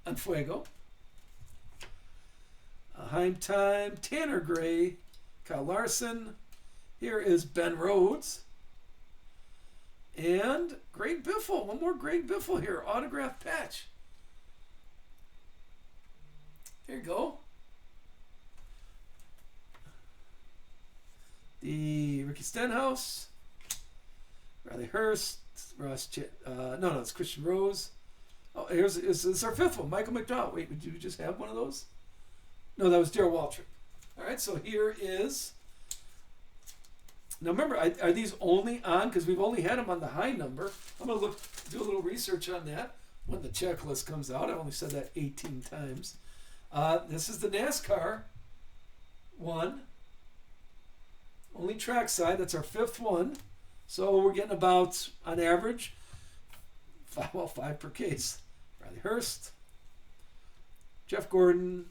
on Fuego. Heim Time, Tanner Gray, Kyle Larson. Here is Ben Rhodes. And Greg Biffle. One more Greg Biffle here. Autograph patch. There you go. The Ricky Stenhouse. Riley Hurst. It's Christian Rose. Oh, it's our fifth one. Michael McDowell. Wait, did you just have one of those? No, that was Darrell Waltrip. All right, so here is... Now remember, are these only on? Because we've only had them on the high number. I'm going to do a little research on that when the checklist comes out. I only said that 18 times. This is the NASCAR one. Only trackside. That's our fifth one. So we're getting about, on average, 5 per case. Riley Hurst. Jeff Gordon.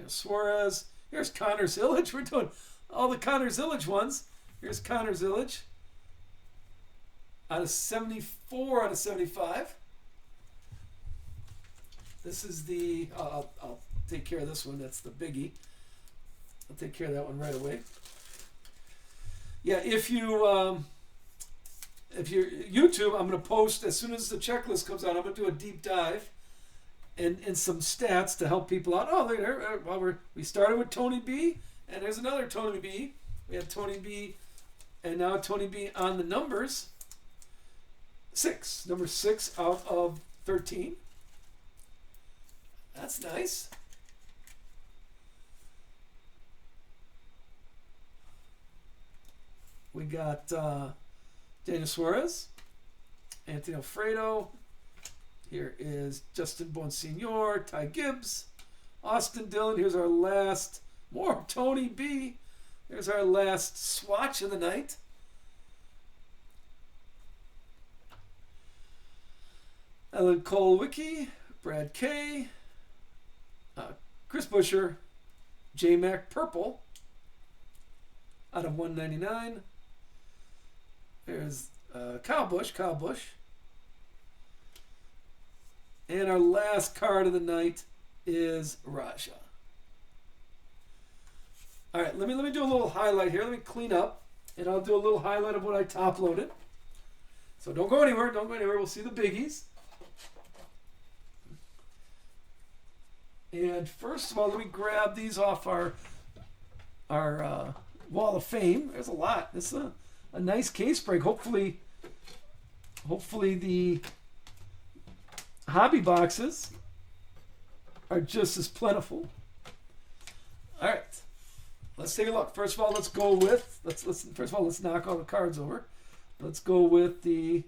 Suarez. Here's Connor Zillage. We're doing all the Connor Zillage ones. Here's Connor Zillage. Out of 74 out of 75. This is the... I'll take care of this one. That's the biggie. I'll take care of that one right away. Yeah, if you're YouTube, I'm going to post, as soon as the checklist comes out, I'm going to do a deep dive and some stats to help people out. Oh, there. Well, we started with Tony B, and there's another Tony B. We have Tony B, and now Tony B on the numbers. Number 6 out of 13. That's nice. We got Daniel Suarez, Anthony Alfredo. Here is Justin Bonsignor, Ty Gibbs, Austin Dillon. Here's our last, more Tony B. Here's our last swatch of the night. Ellen Cole-Wicki, Brad K, Chris Buescher, J-Mac Purple out of 199. There's Kyle Busch. And our last card of the night is Raja. All right, let me do a little highlight here. Let me clean up, and I'll do a little highlight of what I top loaded. So don't go anywhere. We'll see the biggies. And first of all, let me grab these off our Wall of Fame. There's a lot. This is a nice case break. Hopefully the hobby boxes are just as plentiful. All right, let's take a look. First of all, let's knock all the cards over. Let's go with the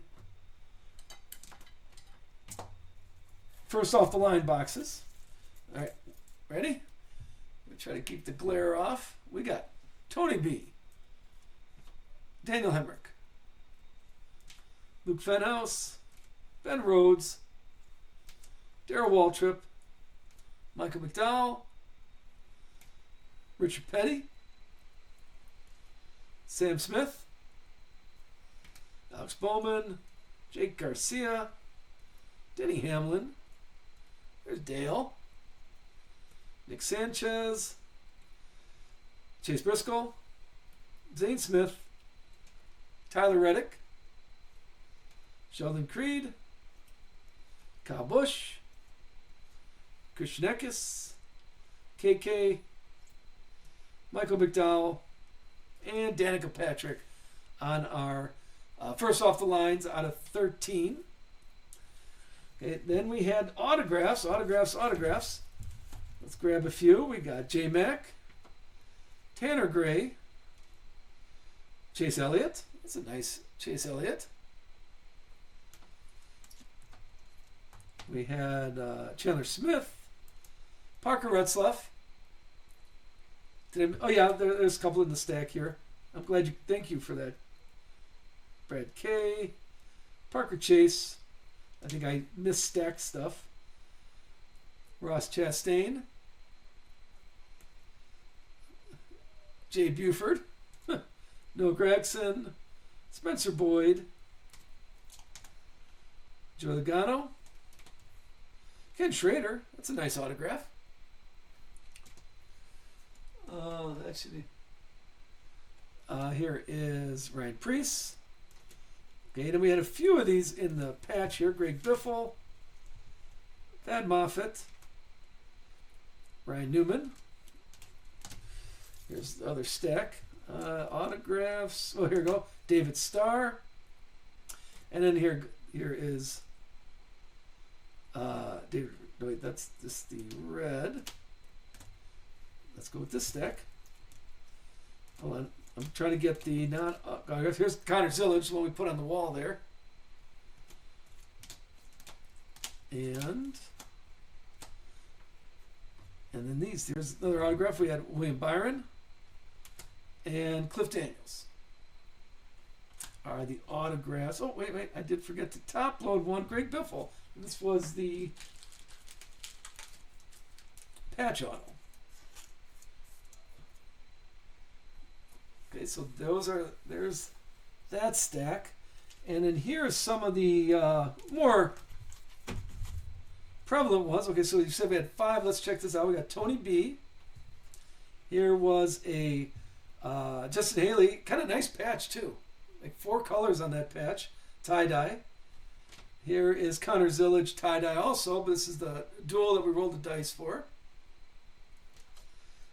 first off the line boxes. All right, ready? try to keep the glare off. We got Tony B, Daniel Hemrick, Luke Fenhouse, Ben Rhodes, Darrell Waltrip, Michael McDowell, Richard Petty, Sam Smith, Alex Bowman, Jake Garcia, Denny Hamlin, there's Dale, Nick Sanchez, Chase Briscoe, Zane Smith, Tyler Reddick, Sheldon Creed, Kyle Busch, Christian Eckes, KK, Michael McDowell, and Danica Patrick on our first off the lines out of 13. Okay, then we had autographs. Let's grab a few. We got J Mac, Tanner Gray, Chase Elliott. That's a nice Chase Elliott. We had Chandler Smith, Parker Retzlaff. There's a couple in the stack here. I'm glad you. Thank you for that. Brad K, Parker Chase. I think I misstacked stuff. Ross Chastain, Jay Buford, Noah Gregson, Spencer Boyd, Joe Logano, Ken Schrader. That's a nice autograph. Here is Ryan Preece. Okay, then we had a few of these in the patch here. Greg Biffle, Thad Moffitt, Ryan Newman. Here's the other stack. Autographs. Oh, here we go. David Starr. And then here is David. No, wait, that's just the red. Let's go with this stack. Hold on. I'm trying to get the here's Connor Zillage, the one we put on the wall there. And then these. There's another autograph. We had William Byron and Cliff Daniels. Are the autographs. Oh, wait. I did forget to top load one. Greg Biffle. This was the patch auto. Okay, so there's that stack. And then here's some of the more prevalent ones. Okay, so you said we had 5. Let's check this out. We got Tony B. Here was a Justin Haley, kind of nice patch too. Like 4 colors on that patch. Tie-dye. Here is Connor Zillage tie-dye also, but this is the duel that we rolled the dice for.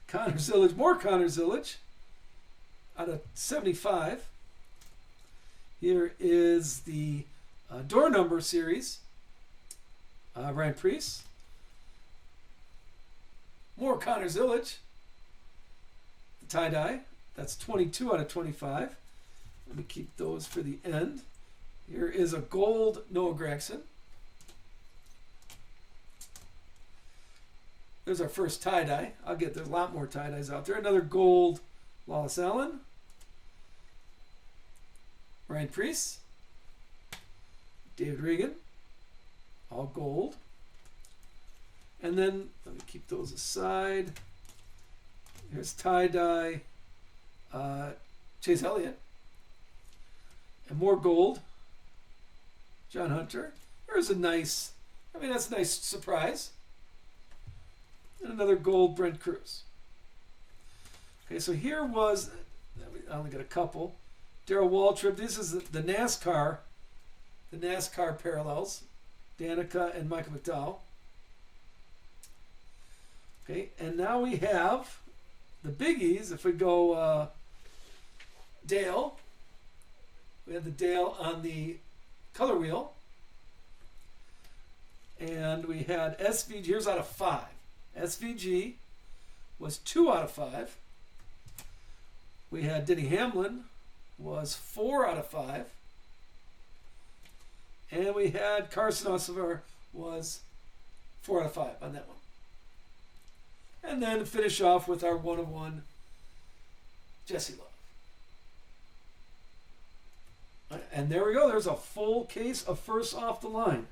Connor Zillage, more Connor Zillage out of 75. Here is the door number series. Ryan Preece. More Connor Zillage. The tie-dye. That's 22 out of 25. Let me keep those for the end. Here is a gold Noah Gregson. There's our first tie-dye. There's a lot more tie-dyes out there. Another gold Wallace Allen. Ryan Preece. David Regan. All gold. And then, let me keep those aside. Here's tie-dye Chase Elliott. And more gold. John Hunter. There's a nice, that's a nice surprise. And another gold Brent Cruz. Okay, so here was, I only got a couple. Darrell Waltrip. This is the NASCAR parallels. Danica and Michael McDowell. Okay, and now we have the biggies. If we go Dale, we have the Dale on the color wheel. And we had SVG, here's out of 5. SVG was 2 out of 5. We had Denny Hamlin was 4 out of 5. And we had Carson Ossover was 4 out of 5 on that one. And then finish off with our 1 of 1 Jesse Love. And there we go. There's a full case of firsts off the line.